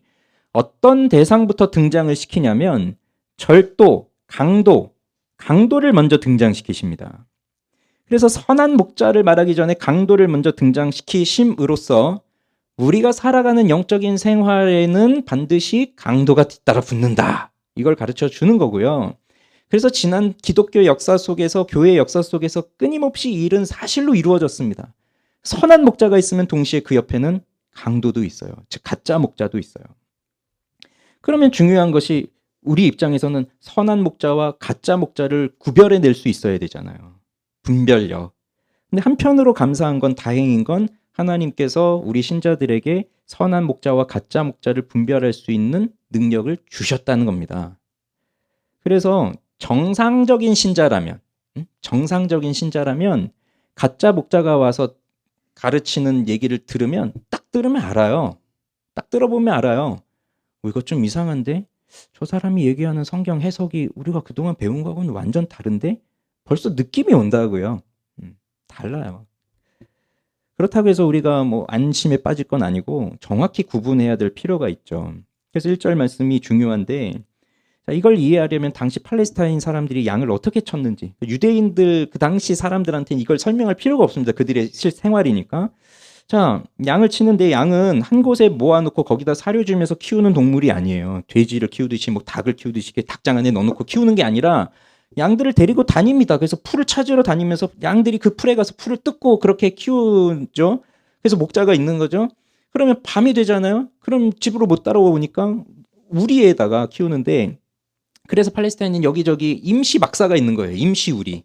Speaker 1: 어떤 대상부터 등장을 시키냐면 절도, 강도를 먼저 등장시키십니다. 그래서 선한 목자를 말하기 전에 강도를 먼저 등장시키심으로써 우리가 살아가는 영적인 생활에는 반드시 강도가 뒤따라 붙는다. 이걸 가르쳐 주는 거고요. 그래서 지난 기독교 역사 속에서 교회 역사 속에서 끊임없이 이 일은 사실로 이루어졌습니다. 선한 목자가 있으면 동시에 그 옆에는 강도도 있어요. 즉 가짜 목자도 있어요. 그러면 중요한 것이 우리 입장에서는 선한 목자와 가짜 목자를 구별해낼 수 있어야 되잖아요. 분별력. 근데 한편으로 감사한 건 다행인 건 하나님께서 우리 신자들에게 선한 목자와 가짜 목자를 분별할 수 있는 능력을 주셨다는 겁니다. 그래서 정상적인 신자라면 가짜 목자가 와서 가르치는 얘기를 들으면 딱 알아요. 딱 들어보면 알아요. 이거 좀 이상한데? 저 사람이 얘기하는 성경 해석이 우리가 그동안 배운 거하고는 완전 다른데? 벌써 느낌이 온다고요. 달라요. 그렇다고 해서 우리가 안심에 빠질 건 아니고 정확히 구분해야 될 필요가 있죠. 그래서 1절 말씀이 중요한데 이걸 이해하려면 당시 팔레스타인 사람들이 양을 어떻게 쳤는지 유대인들 그 당시 사람들한테는 이걸 설명할 필요가 없습니다. 그들의 실생활이니까. 자, 양을 치는데 양은 한 곳에 모아놓고 거기다 사료 주면서 키우는 동물이 아니에요. 돼지를 키우듯이 닭을 키우듯이 닭장 안에 넣어놓고 키우는 게 아니라 양들을 데리고 다닙니다. 그래서 풀을 찾으러 다니면서 양들이 그 풀에 가서 풀을 뜯고 그렇게 키우죠. 그래서 목자가 있는 거죠. 그러면 밤이 되잖아요. 그럼 집으로 못 따라오니까 우리에다가 키우는데, 그래서 팔레스타인은 여기저기 임시 막사가 있는 거예요. 임시 우리.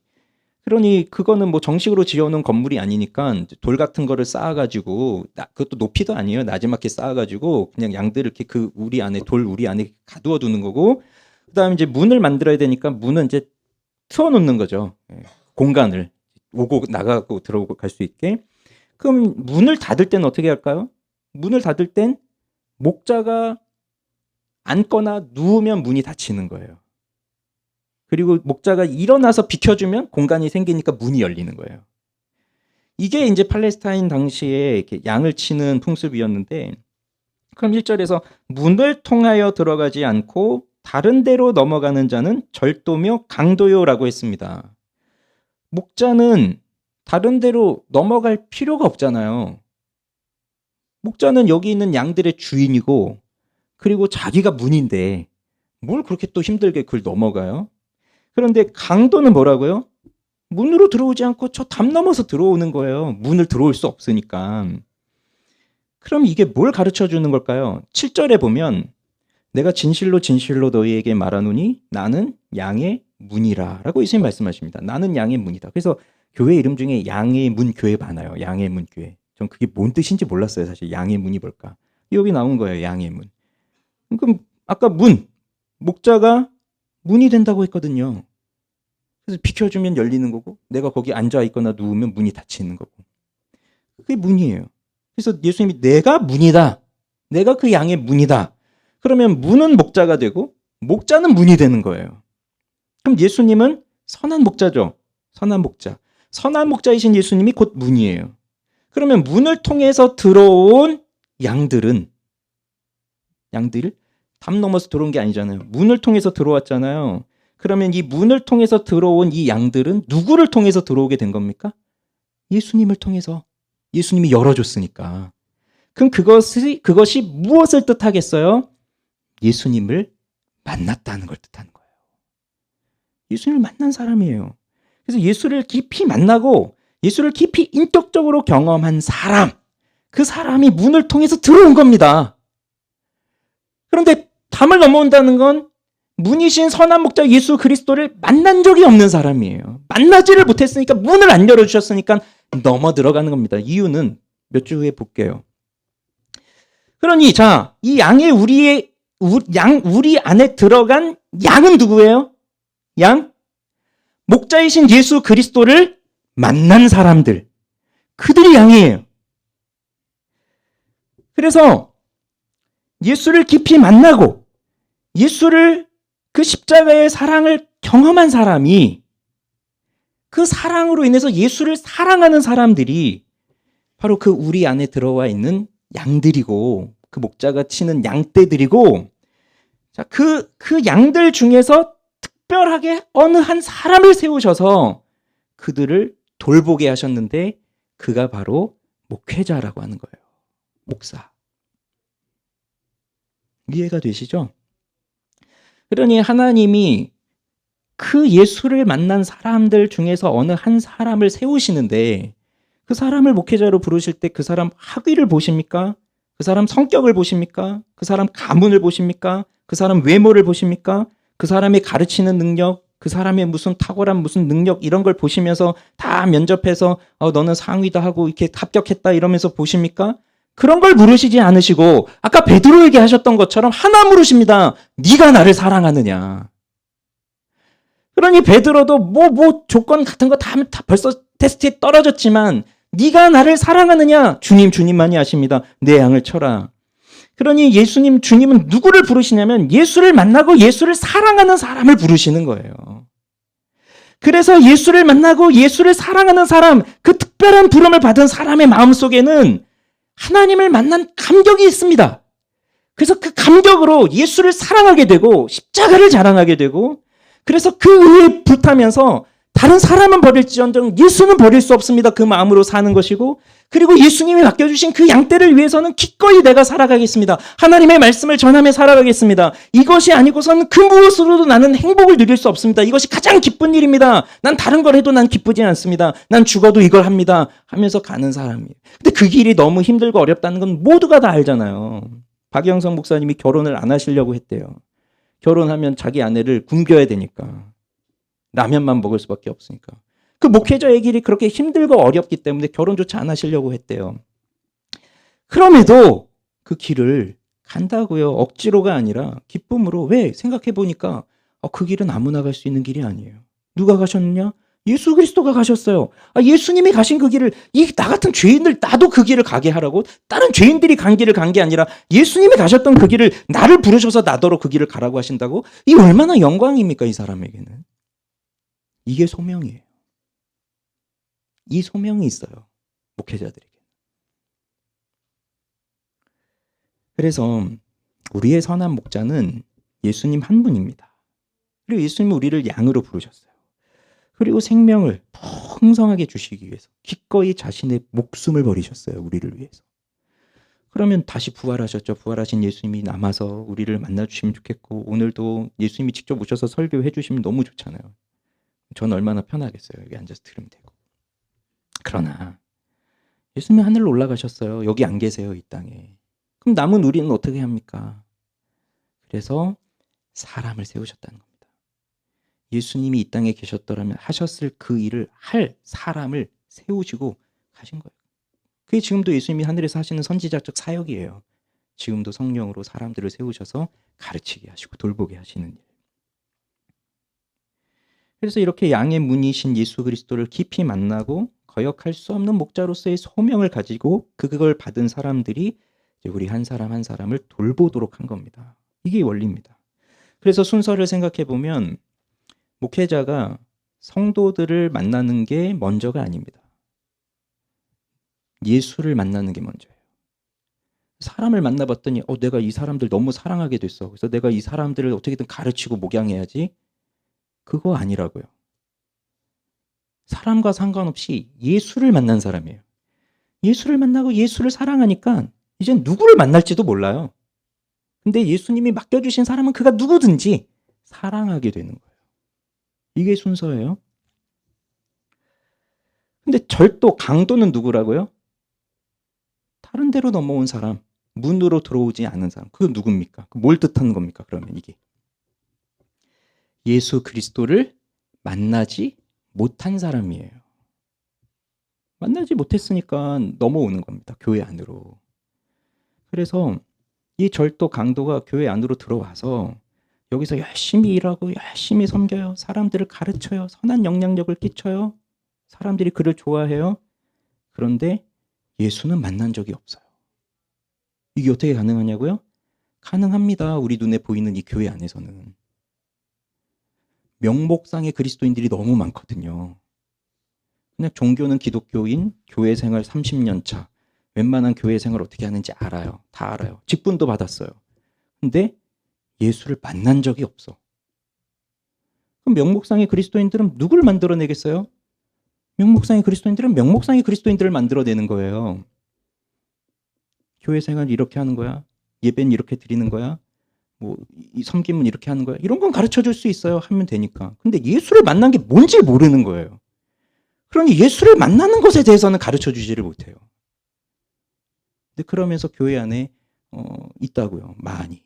Speaker 1: 그러니 그거는 뭐 정식으로 지어놓은 건물이 아니니까 돌 같은 거를 쌓아가지고, 그것도 높이도 아니에요. 나지막히 쌓아가지고 그냥 양들을 이렇게 그 우리 안에, 돌 우리 안에 가두어 두는 거고, 그다음에 이제 문을 만들어야 되니까 문은 이제 트어놓는 거죠. 공간을 오고 나가고 들어오고 갈 수 있게. 그럼 문을 닫을 때는 어떻게 할까요? 문을 닫을 땐 목자가 앉거나 누우면 문이 닫히는 거예요. 그리고 목자가 일어나서 비켜주면 공간이 생기니까 문이 열리는 거예요. 이게 이제 팔레스타인 당시에 이렇게 양을 치는 풍습이었는데, 그럼 1절에서 문을 통하여 들어가지 않고 다른 데로 넘어가는 자는 절도며 강도요라고 했습니다. 목자는 다른 데로 넘어갈 필요가 없잖아요. 목자는 여기 있는 양들의 주인이고, 그리고 자기가 문인데 뭘 그렇게 또 힘들게 그걸 넘어가요? 그런데 강도는 뭐라고요? 문으로 들어오지 않고 저 담 넘어서 들어오는 거예요. 문을 들어올 수 없으니까. 그럼 이게 뭘 가르쳐 주는 걸까요? 7절에 보면 내가 진실로 진실로 너희에게 말하노니 나는 양의 문이라 라고 예수님 말씀하십니다. 나는 양의 문이다. 그래서 교회 이름 중에 양의 문 교회 많아요. 양의 문 교회. 전 그게 뭔 뜻인지 몰랐어요. 사실 양의 문이 뭘까. 여기 나온 거예요. 양의 문. 그럼 아까 문, 목자가 문이 된다고 했거든요. 그래서 비켜주면 열리는 거고, 내가 거기 앉아 있거나 누우면 문이 닫히는 거고. 그게 문이에요. 그래서 예수님이 내가 문이다. 내가 그 양의 문이다. 그러면 문은 목자가 되고 목자는 문이 되는 거예요. 그럼 예수님은 선한 목자죠. 선한 목자. 선한 목자이신 예수님이 곧 문이에요. 그러면 문을 통해서 들어온 양들이 담 넘어서 들어온 게 아니잖아요. 문을 통해서 들어왔잖아요. 그러면 이 문을 통해서 들어온 이 양들은 누구를 통해서 들어오게 된 겁니까? 예수님을 통해서. 예수님이 열어줬으니까. 그럼 그것이 무엇을 뜻하겠어요? 예수님을 만났다는 걸 뜻하는 거예요. 예수님을 만난 사람이에요. 그래서 예수를 깊이 만나고 예수를 깊이 인격적으로 경험한 사람, 그 사람이 문을 통해서 들어온 겁니다. 그런데 담을 넘어온다는 건 문이신 선한 목자 예수 그리스도를 만난 적이 없는 사람이에요. 만나지를 못했으니까, 문을 안 열어주셨으니까 넘어 들어가는 겁니다. 이유는 몇 주 후에 볼게요. 그러니 이 양의 우리 안에 들어간 양은 누구예요? 양? 목자이신 예수 그리스도를 만난 사람들. 그들이 양이에요. 그래서 예수를 깊이 만나고 예수를, 그 십자가의 사랑을 경험한 사람이, 그 사랑으로 인해서 예수를 사랑하는 사람들이 바로 그 우리 안에 들어와 있는 양들이고, 그 목자가 치는 양떼들이고, 그 양들 중에서 특별하게 어느 한 사람을 세우셔서 그들을 돌보게 하셨는데, 그가 바로 목회자라고 하는 거예요. 목사. 이해가 되시죠? 그러니 하나님이 그 예수를 만난 사람들 중에서 어느 한 사람을 세우시는데, 그 사람을 목회자로 부르실 때 그 사람 학위를 보십니까? 그 사람 성격을 보십니까? 그 사람 가문을 보십니까? 그 사람 외모를 보십니까? 그 사람이 가르치는 능력, 그 사람의 무슨 탁월한 무슨 능력, 이런 걸 보시면서 다 면접해서 너는 상위다 하고 이렇게 합격했다 이러면서 보십니까? 그런 걸 물으시지 않으시고 아까 베드로에게 하셨던 것처럼 하나 물으십니다. 네가 나를 사랑하느냐? 그러니 베드로도 뭐 조건 같은 거 다 벌써 테스트에 떨어졌지만, 네가 나를 사랑하느냐? 주님만이 아십니다. 내 양을 쳐라. 그러니 주님은 누구를 부르시냐면 예수를 만나고 예수를 사랑하는 사람을 부르시는 거예요. 그래서 예수를 만나고 예수를 사랑하는 사람, 그 특별한 부름을 받은 사람의 마음속에는 하나님을 만난 감격이 있습니다. 그래서 그 감격으로 예수를 사랑하게 되고 십자가를 자랑하게 되고, 그래서 그 의에 불타면서 다른 사람은 버릴지언정 예수는 버릴 수 없습니다. 그 마음으로 사는 것이고, 그리고 예수님이 맡겨주신 그 양떼를 위해서는 기꺼이 내가 살아가겠습니다. 하나님의 말씀을 전하며 살아가겠습니다. 이것이 아니고서는 그 무엇으로도 나는 행복을 누릴 수 없습니다. 이것이 가장 기쁜 일입니다. 난 다른 걸 해도 난 기쁘지 않습니다. 난 죽어도 이걸 합니다. 하면서 가는 사람이에요. 근데 그 길이 너무 힘들고 어렵다는 건 모두가 다 알잖아요. 박영성 목사님이 결혼을 안 하시려고 했대요. 결혼하면 자기 아내를 굶겨야 되니까. 라면만 먹을 수밖에 없으니까. 그 목회자의 길이 그렇게 힘들고 어렵기 때문에 결혼조차 안 하시려고 했대요. 그럼에도 그 길을 간다고요. 억지로가 아니라 기쁨으로. 왜? 생각해 보니까 그 길은 아무나 갈 수 있는 길이 아니에요. 누가 가셨느냐? 예수 그리스도가 가셨어요. 예수님이 가신 그 길을 나 같은 죄인들 나도 그 길을 가게 하라고 다른 죄인들이 간 길을 간 게 아니라 예수님이 가셨던 그 길을 나를 부르셔서 나더러 그 길을 가라고 하신다고? 이 얼마나 영광입니까, 이 사람에게는. 이게 소명이에요. 이 소명이 있어요. 목회자들에게. 그래서 우리의 선한 목자는 예수님 한 분입니다. 그리고 예수님은 우리를 양으로 부르셨어요. 그리고 생명을 풍성하게 주시기 위해서 기꺼이 자신의 목숨을 버리셨어요. 우리를 위해서. 그러면 다시 부활하셨죠. 부활하신 예수님이 남아서 우리를 만나주시면 좋겠고, 오늘도 예수님이 직접 오셔서 설교해 주시면 너무 좋잖아요. 전 얼마나 편하겠어요. 여기 앉아서 들으면 되고. 그러나 예수님이 하늘로 올라가셨어요. 여기 안 계세요, 이 땅에. 그럼 남은 우리는 어떻게 합니까? 그래서 사람을 세우셨다는 겁니다. 예수님이 이 땅에 계셨더라면 하셨을 그 일을 할 사람을 세우시고 가신 거예요. 그게 지금도 예수님이 하늘에서 하시는 선지자적 사역이에요. 지금도 성령으로 사람들을 세우셔서 가르치게 하시고 돌보게 하시는 일. 그래서 이렇게 양의 문이신 예수 그리스도를 깊이 만나고 거역할 수 없는 목자로서의 소명을 가지고 그걸 받은 사람들이 이제 우리 한 사람 한 사람을 돌보도록 한 겁니다. 이게 원리입니다. 그래서 순서를 생각해 보면 목회자가 성도들을 만나는 게 먼저가 아닙니다. 예수를 만나는 게 먼저예요. 사람을 만나봤더니 내가 이 사람들 너무 사랑하게 됐어. 그래서 내가 이 사람들을 어떻게든 가르치고 목양해야지. 그거 아니라고요. 사람과 상관없이 예수를 만난 사람이에요. 예수를 만나고 예수를 사랑하니까 이젠 누구를 만날지도 몰라요. 근데 예수님이 맡겨주신 사람은 그가 누구든지 사랑하게 되는 거예요. 이게 순서예요. 근데 절도, 강도는 누구라고요? 다른 데로 넘어온 사람, 문으로 들어오지 않은 사람. 그건 누굽니까? 뭘 뜻하는 겁니까? 그러면 이게. 예수 그리스도를 만나지 못한 사람이에요. 만나지 못했으니까 넘어오는 겁니다. 교회 안으로. 그래서 이 절도 강도가 교회 안으로 들어와서 여기서 열심히 일하고 열심히 섬겨요. 사람들을 가르쳐요. 선한 영향력을 끼쳐요. 사람들이 그를 좋아해요. 그런데 예수는 만난 적이 없어요. 이게 어떻게 가능하냐고요? 가능합니다. 우리 눈에 보이는 이 교회 안에서는. 명목상의 그리스도인들이 너무 많거든요. 그냥 종교는 기독교인, 교회 생활 30년 차, 웬만한 교회 생활 어떻게 하는지 알아요. 다 알아요. 직분도 받았어요. 근데 예수를 만난 적이 없어. 그럼 명목상의 그리스도인들은 누구를 만들어내겠어요? 명목상의 그리스도인들은 명목상의 그리스도인들을 만들어내는 거예요. 교회 생활 이렇게 하는 거야. 예배는 이렇게 드리는 거야. 이 섬김은 이렇게 하는 거야. 이런 건 가르쳐 줄 수 있어요. 하면 되니까. 근데 예수를 만난 게 뭔지 모르는 거예요. 그러니 예수를 만나는 것에 대해서는 가르쳐 주지를 못해요. 근데 그러면서 교회 안에 있다고요. 많이.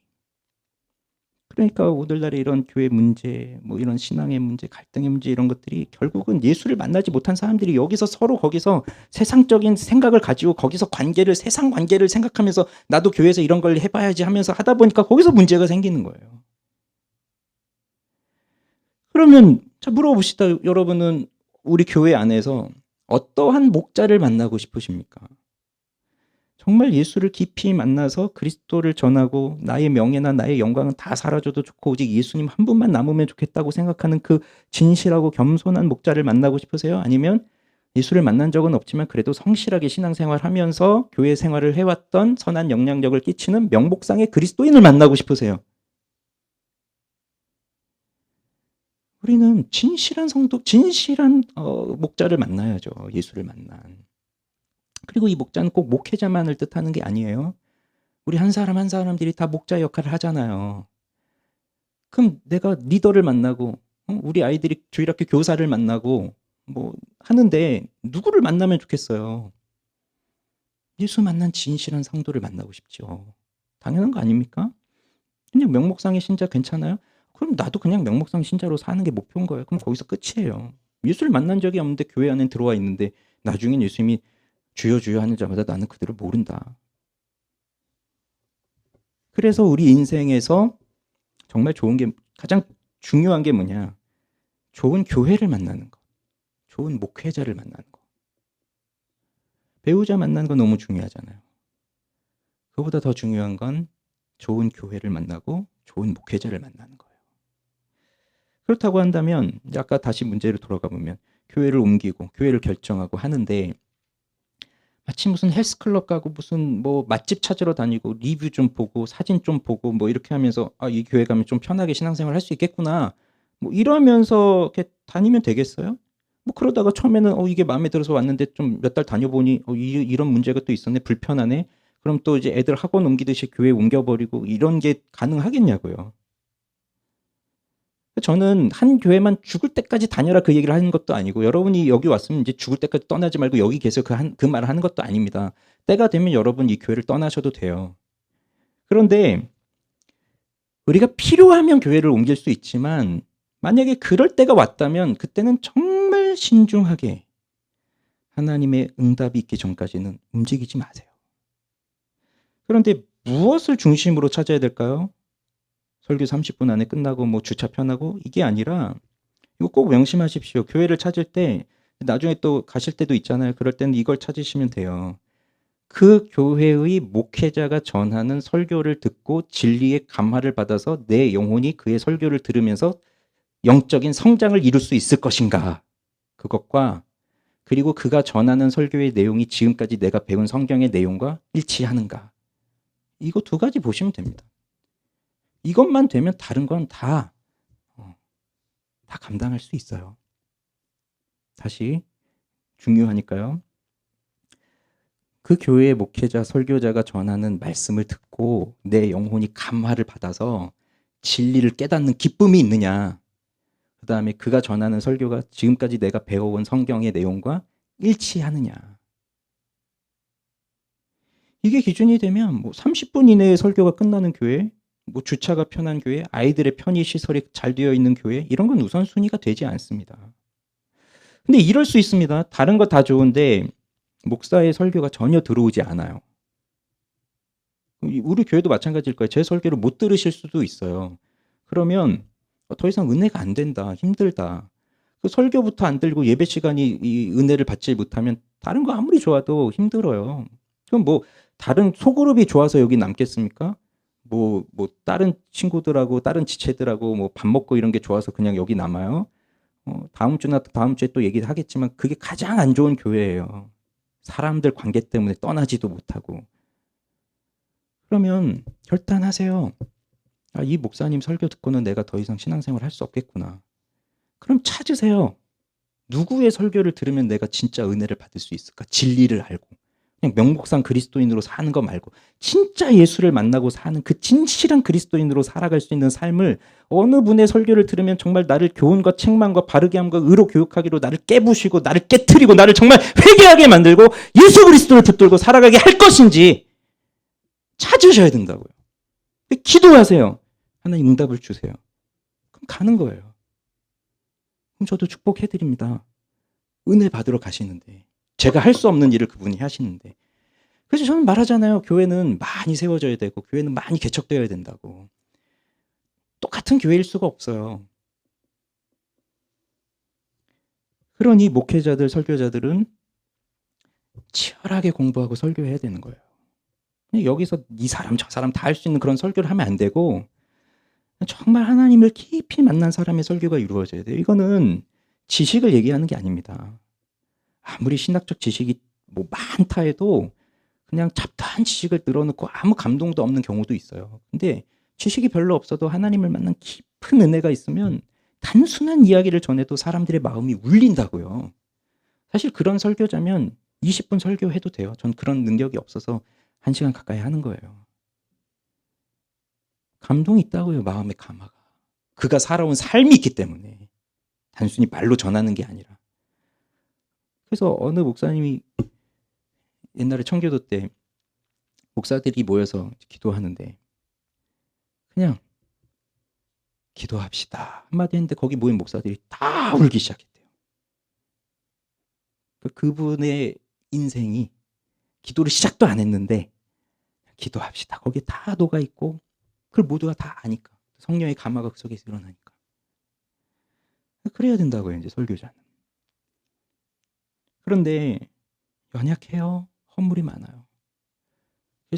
Speaker 1: 그러니까 오늘날의 이런 교회 문제, 이런 신앙의 문제, 갈등의 문제 이런 것들이 결국은 예수를 만나지 못한 사람들이 여기서 서로 거기서 세상적인 생각을 가지고 거기서 세상 관계를 생각하면서 나도 교회에서 이런 걸 해봐야지 하면서 하다 보니까 거기서 문제가 생기는 거예요. 그러면 자 물어봅시다. 여러분은 우리 교회 안에서 어떠한 목자를 만나고 싶으십니까? 정말 예수를 깊이 만나서 그리스도를 전하고 나의 명예나 나의 영광은 다 사라져도 좋고 오직 예수님 한 분만 남으면 좋겠다고 생각하는 그 진실하고 겸손한 목자를 만나고 싶으세요? 아니면 예수를 만난 적은 없지만 그래도 성실하게 신앙생활하면서 교회 생활을 해왔던 선한 영향력을 끼치는 명목상의 그리스도인을 만나고 싶으세요? 우리는 진실한 성도, 진실한 목자를 만나야죠. 예수를 만난. 그리고 이 목자는 꼭 목회자만을 뜻하는 게 아니에요. 우리 한 사람 한 사람들이 다 목자 역할을 하잖아요. 그럼 내가 리더를 만나고 우리 아이들이 주일학교 교사를 만나고 뭐 하는데 누구를 만나면 좋겠어요? 예수 만난 진실한 성도를 만나고 싶죠. 당연한 거 아닙니까? 그냥 명목상의 신자 괜찮아요? 그럼 나도 그냥 명목상 신자로 사는 게 목표인 거예요. 그럼 거기서 끝이에요. 예수를 만난 적이 없는데 교회 안에 들어와 있는데 나중엔 예수님이 주여 주여 하는 자마다 나는 그들을 모른다. 그래서 우리 인생에서 정말 좋은 게 가장 중요한 게 뭐냐? 좋은 교회를 만나는 거. 좋은 목회자를 만나는 거. 배우자 만나는 거 너무 중요하잖아요. 그보다 더 중요한 건 좋은 교회를 만나고 좋은 목회자를 만나는 거예요. 그렇다고 한다면 아까 다시 문제로 돌아가 보면 교회를 옮기고 교회를 결정하고 하는데 마치 무슨 헬스클럽 가고 무슨 뭐 맛집 찾으러 다니고 리뷰 좀 보고 사진 좀 보고 뭐 이렇게 하면서 이 교회 가면 좀 편하게 신앙생활 할 수 있겠구나. 뭐 이러면서 이렇게 다니면 되겠어요? 뭐 그러다가 처음에는 이게 마음에 들어서 왔는데 좀 몇 달 다녀보니 이런 문제가 또 있었네. 불편하네. 그럼 또 이제 애들 학원 옮기듯이 교회 옮겨버리고 이런 게 가능하겠냐고요. 저는 한 교회만 죽을 때까지 다녀라 그 얘기를 하는 것도 아니고 여러분이 여기 왔으면 이제 죽을 때까지 떠나지 말고 여기 계세요 그 말을 하는 것도 아닙니다. 때가 되면 여러분 이 교회를 떠나셔도 돼요. 그런데 우리가 필요하면 교회를 옮길 수 있지만 만약에 그럴 때가 왔다면 그때는 정말 신중하게 하나님의 응답이 있기 전까지는 움직이지 마세요. 그런데 무엇을 중심으로 찾아야 될까요? 설교 30분 안에 끝나고 뭐 주차 편하고 이게 아니라 이거 꼭 명심하십시오. 교회를 찾을 때 나중에 또 가실 때도 있잖아요. 그럴 때는 이걸 찾으시면 돼요. 그 교회의 목회자가 전하는 설교를 듣고 진리의 감화를 받아서 내 영혼이 그의 설교를 들으면서 영적인 성장을 이룰 수 있을 것인가. 그것과 그리고 그가 전하는 설교의 내용이 지금까지 내가 배운 성경의 내용과 일치하는가. 이거 두 가지 보시면 됩니다. 이것만 되면 다른 건 다 감당할 수 있어요. 다시 중요하니까요. 그 교회의 목회자, 설교자가 전하는 말씀을 듣고 내 영혼이 감화를 받아서 진리를 깨닫는 기쁨이 있느냐. 그 다음에 그가 전하는 설교가 지금까지 내가 배워온 성경의 내용과 일치하느냐. 이게 기준이 되면 뭐 30분 이내에 설교가 끝나는 교회, 뭐 주차가 편한 교회, 아이들의 편의 시설이 잘 되어 있는 교회 이런 건 우선순위가 되지 않습니다. 근데 이럴 수 있습니다. 다른 거 다 좋은데 목사의 설교가 전혀 들어오지 않아요. 우리 교회도 마찬가지일 거예요. 제 설교를 못 들으실 수도 있어요. 그러면 더 이상 은혜가 안 된다. 힘들다. 그 설교부터 안 들고 예배 시간이 이 은혜를 받지 못하면 다른 거 아무리 좋아도 힘들어요. 그럼 뭐 다른 소그룹이 좋아서 여기 남겠습니까? 뭐 다른 친구들하고 다른 지체들하고 뭐 밥 먹고 이런 게 좋아서 그냥 여기 남아요. 다음 주나 다음 주에 또 얘기를 하겠지만 그게 가장 안 좋은 교회예요. 사람들 관계 때문에 떠나지도 못하고. 그러면 결단하세요. 이 목사님 설교 듣고는 내가 더 이상 신앙생활 할 수 없겠구나. 그럼 찾으세요. 누구의 설교를 들으면 내가 진짜 은혜를 받을 수 있을까? 진리를 알고. 그냥 명목상 그리스도인으로 사는 거 말고 진짜 예수를 만나고 사는 그 진실한 그리스도인으로 살아갈 수 있는 삶을 어느 분의 설교를 들으면 정말 나를 교훈과 책망과 바르게 함과 의로 교육하기로 나를 깨부시고 나를 깨트리고 나를 정말 회개하게 만들고 예수 그리스도를 붙들고 살아가게 할 것인지 찾으셔야 된다고요. 기도하세요. 하나님 응답을 주세요. 그럼 가는 거예요. 그럼 저도 축복해드립니다. 은혜 받으러 가시는데 제가 할 수 없는 일을 그분이 하시는데 그래서 저는 말하잖아요. 교회는 많이 세워져야 되고 교회는 많이 개척되어야 된다고. 똑같은 교회일 수가 없어요. 그러니 목회자들, 설교자들은 치열하게 공부하고 설교해야 되는 거예요. 여기서 이 사람 저 사람 다 할 수 있는 그런 설교를 하면 안 되고 정말 하나님을 깊이 만난 사람의 설교가 이루어져야 돼요. 이거는 지식을 얘기하는 게 아닙니다. 아무리 신학적 지식이 뭐 많다 해도 그냥 잡다한 지식을 늘어놓고 아무 감동도 없는 경우도 있어요. 근데 지식이 별로 없어도 하나님을 만난 깊은 은혜가 있으면 단순한 이야기를 전해도 사람들의 마음이 울린다고요. 사실 그런 설교자면 20분 설교해도 돼요. 전 그런 능력이 없어서 1시간 가까이 하는 거예요. 감동이 있다고요. 마음의 감화가. 그가 살아온 삶이 있기 때문에. 단순히 말로 전하는 게 아니라. 그래서 어느 목사님이 옛날에 청교도 때 목사들이 모여서 기도하는데 그냥 기도합시다 한마디 했는데 거기 모인 목사들이 다 울기 시작했대요. 그분의 인생이 기도를 시작도 안 했는데 기도합시다. 거기에 다 녹아있고 그걸 모두가 다 아니까. 성령의 감화가 그 속에서 일어나니까. 그래야 된다고요. 이제 설교자는. 그런데 연약해요. 허물이 많아요.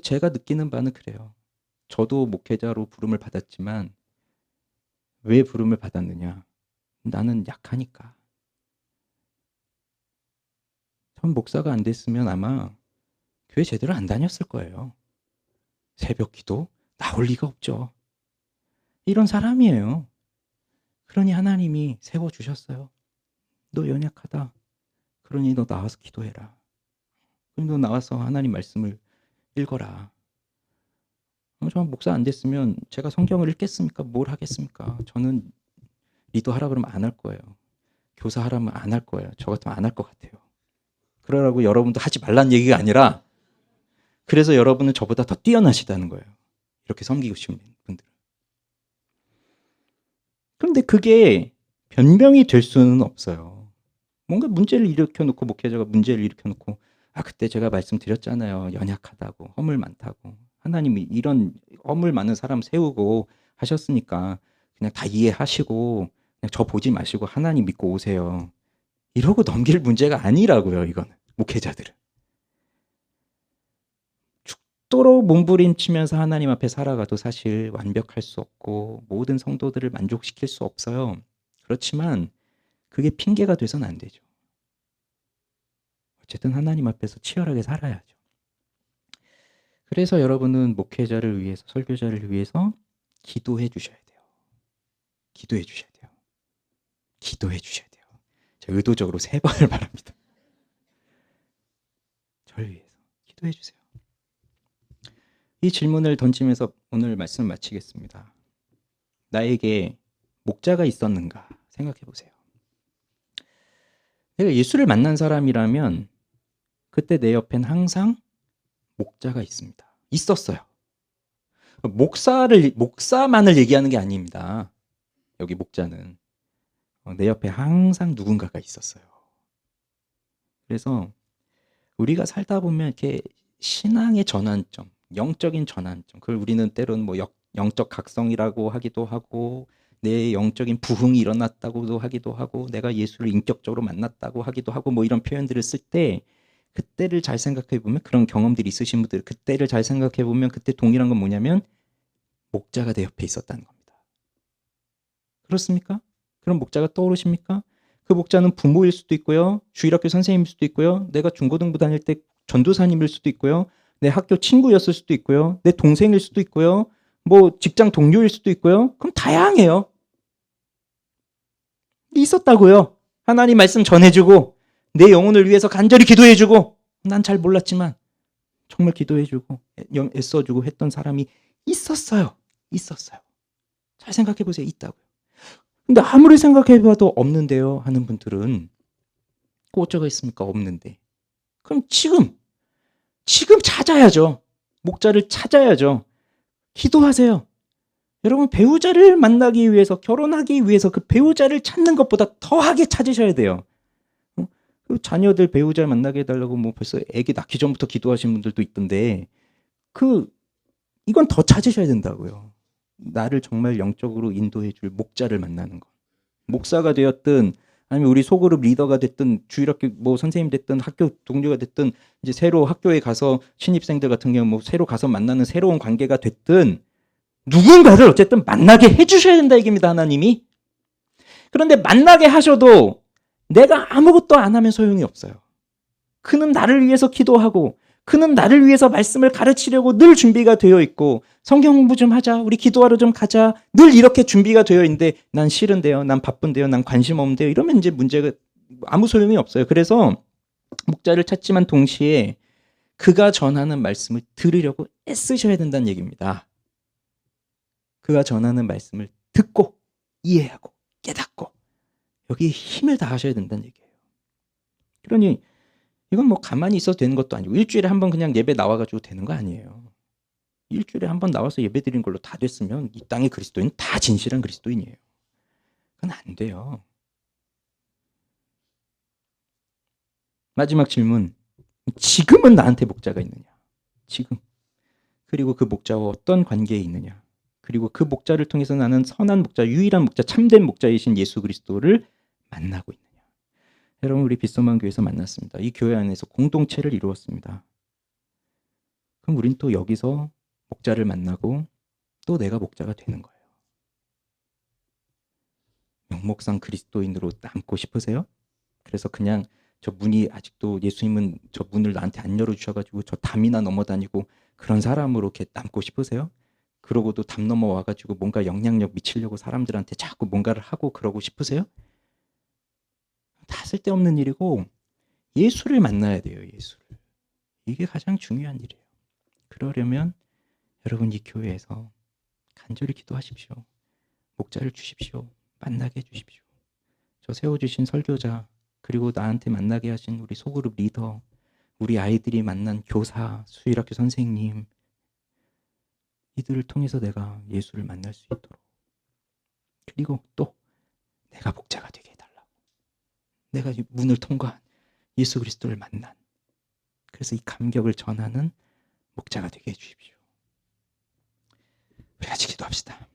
Speaker 1: 제가 느끼는 바는 그래요. 저도 목회자로 부름을 받았지만 왜 부름을 받았느냐? 나는 약하니까. 전 목사가 안 됐으면 아마 교회 제대로 안 다녔을 거예요. 새벽 기도 나올 리가 없죠. 이런 사람이에요. 그러니 하나님이 세워주셨어요. 너 연약하다. 그러니 너 나와서 기도해라. 그럼 너 나와서 하나님 말씀을 읽어라. 저 목사 안 됐으면 제가 성경을 읽겠습니까? 뭘 하겠습니까? 저는 리더 하라 그러면 안 할 거예요. 교사 하라면 안 할 거예요. 저 같으면 안 할 것 같아요. 그러라고 여러분도 하지 말란 얘기가 아니라 그래서 여러분은 저보다 더 뛰어나시다는 거예요. 이렇게 섬기고 싶은 분들은. 그런데 그게 변명이 될 수는 없어요. 뭔가 문제를 일으켜놓고 목회자가 문제를 일으켜놓고 그때 제가 말씀드렸잖아요. 연약하다고 허물 많다고. 하나님이 이런 허물 많은 사람 세우고 하셨으니까 그냥 다 이해하시고 그냥 저 보지 마시고 하나님 믿고 오세요. 이러고 넘길 문제가 아니라고요. 이거는 목회자들은. 죽도록 몸부림치면서 하나님 앞에 살아가도 사실 완벽할 수 없고 모든 성도들을 만족시킬 수 없어요. 그렇지만 그게 핑계가 돼서는 안 되죠. 어쨌든 하나님 앞에서 치열하게 살아야죠. 그래서 여러분은 목회자를 위해서, 설교자를 위해서 기도해 주셔야 돼요. 기도해 주셔야 돼요. 기도해 주셔야 돼요. 제가 의도적으로 3번을 말합니다. 저를 위해서 기도해 주세요. 이 질문을 던지면서 오늘 말씀을 마치겠습니다. 나에게 목자가 있었는가 생각해 보세요. 내가 예수를 만난 사람이라면 그때 내 옆엔 항상 목자가 있습니다. 있었어요. 목사만을 얘기하는 게 아닙니다. 여기 목자는 내 옆에 항상 누군가가 있었어요. 그래서 우리가 살다 보면 이렇게 신앙의 전환점, 영적인 전환점, 그걸 우리는 때로는 뭐 영적 각성이라고 하기도 하고 내 영적인 부흥이 일어났다고도 하기도 하고 내가 예수를 인격적으로 만났다고 하기도 하고 뭐 이런 표현들을 쓸 때 그때를 잘 생각해 보면 그런 경험들이 있으신 분들 그때를 잘 생각해 보면 그때 동일한 건 뭐냐면 목자가 내 옆에 있었다는 겁니다. 그렇습니까? 그런 목자가 떠오르십니까? 그 목자는 부모일 수도 있고요. 주일학교 선생님일 수도 있고요. 내가 중고등부 다닐 때 전도사님일 수도 있고요. 내 학교 친구였을 수도 있고요. 내 동생일 수도 있고요. 뭐 직장 동료일 수도 있고요. 그럼 다양해요. 있었다고요. 하나님 말씀 전해주고 내 영혼을 위해서 간절히 기도해주고 난 잘 몰랐지만 정말 기도해주고 애써주고 했던 사람이 있었어요. 있었어요. 잘 생각해보세요. 있다고요. 근데 아무리 생각해봐도 없는데요 하는 분들은 그 어쩌가 있습니까? 없는데. 그럼 지금 찾아야죠. 목자를 찾아야죠. 기도하세요. 여러분 배우자를 만나기 위해서 결혼하기 위해서 그 배우자를 찾는 것보다 더하게 찾으셔야 돼요. 자녀들 배우자를 만나게 해달라고 뭐 벌써 애기 낳기 전부터 기도하시는 분들도 있던데 이건 더 찾으셔야 된다고요. 나를 정말 영적으로 인도해 줄 목자를 만나는 거. 목사가 되었든 아니면 우리 소그룹 리더가 됐든 주일학교 뭐 선생님 됐든 학교 동료가 됐든 이제 새로 학교에 가서 신입생들 같은 경우 뭐 새로 가서 만나는 새로운 관계가 됐든 누군가를 어쨌든 만나게 해주셔야 된다 얘기입니다. 하나님이. 그런데 만나게 하셔도 내가 아무것도 안 하면 소용이 없어요. 그는 나를 위해서 기도하고 그는 나를 위해서 말씀을 가르치려고 늘 준비가 되어 있고 성경 공부 좀 하자, 우리 기도하러 좀 가자, 늘 이렇게 준비가 되어 있는데 난 싫은데요, 난 바쁜데요, 난 관심 없는데요, 이러면 이제 문제가 아무 소용이 없어요. 그래서 목자를 찾지만 동시에 그가 전하는 말씀을 들으려고 애쓰셔야 된다는 얘기입니다. 그가 전하는 말씀을 듣고 이해하고 깨닫고 여기에 힘을 다하셔야 된다는 얘기예요. 그러니 이건 뭐 가만히 있어도 되는 것도 아니고 일주일에 한 번 그냥 예배 나와가지고 되는 거 아니에요. 일주일에 한 번 나와서 예배 드리는 걸로 다 됐으면 이 땅의 그리스도인 다 진실한 그리스도인이에요. 그건 안 돼요. 마지막 질문. 지금은 나한테 목자가 있느냐? 지금. 그리고 그 목자와 어떤 관계에 있느냐? 그리고 그 목자를 통해서 나는 선한 목자, 유일한 목자, 참된 목자이신 예수 그리스도를 만나고 있느냐? 여러분, 우리 빗소만 교회에서 만났습니다. 이 교회 안에서 공동체를 이루었습니다. 그럼 우린 또 여기서 목자를 만나고 또 내가 목자가 되는 거예요. 명목상 그리스도인으로 남고 싶으세요? 그래서 그냥 저 문이 아직도 예수님은 저 문을 나한테 안 열어주셔가지고 저 담이나 넘어다니고 그런 사람으로 이렇게 남고 싶으세요? 그러고도 담 넘어와가지고 뭔가 영향력 미치려고 사람들한테 자꾸 뭔가를 하고 그러고 싶으세요? 다 쓸데없는 일이고 예수를 만나야 돼요. 예수를. 이게 가장 중요한 일이에요. 그러려면 여러분 이 교회에서 간절히 기도하십시오. 목자를 주십시오. 만나게 해주십시오. 저 세워주신 설교자, 그리고 나한테 만나게 하신 우리 소그룹 리더, 우리 아이들이 만난 교사, 수일학교 선생님, 이들을 통해서 내가 예수를 만날 수 있도록, 그리고 또 내가 목자가 되게 해달라고, 내가 이 문을 통과한 예수 그리스도를 만난, 그래서 이 감격을 전하는 목자가 되게 해주십시오. 우리 같이 기도합시다.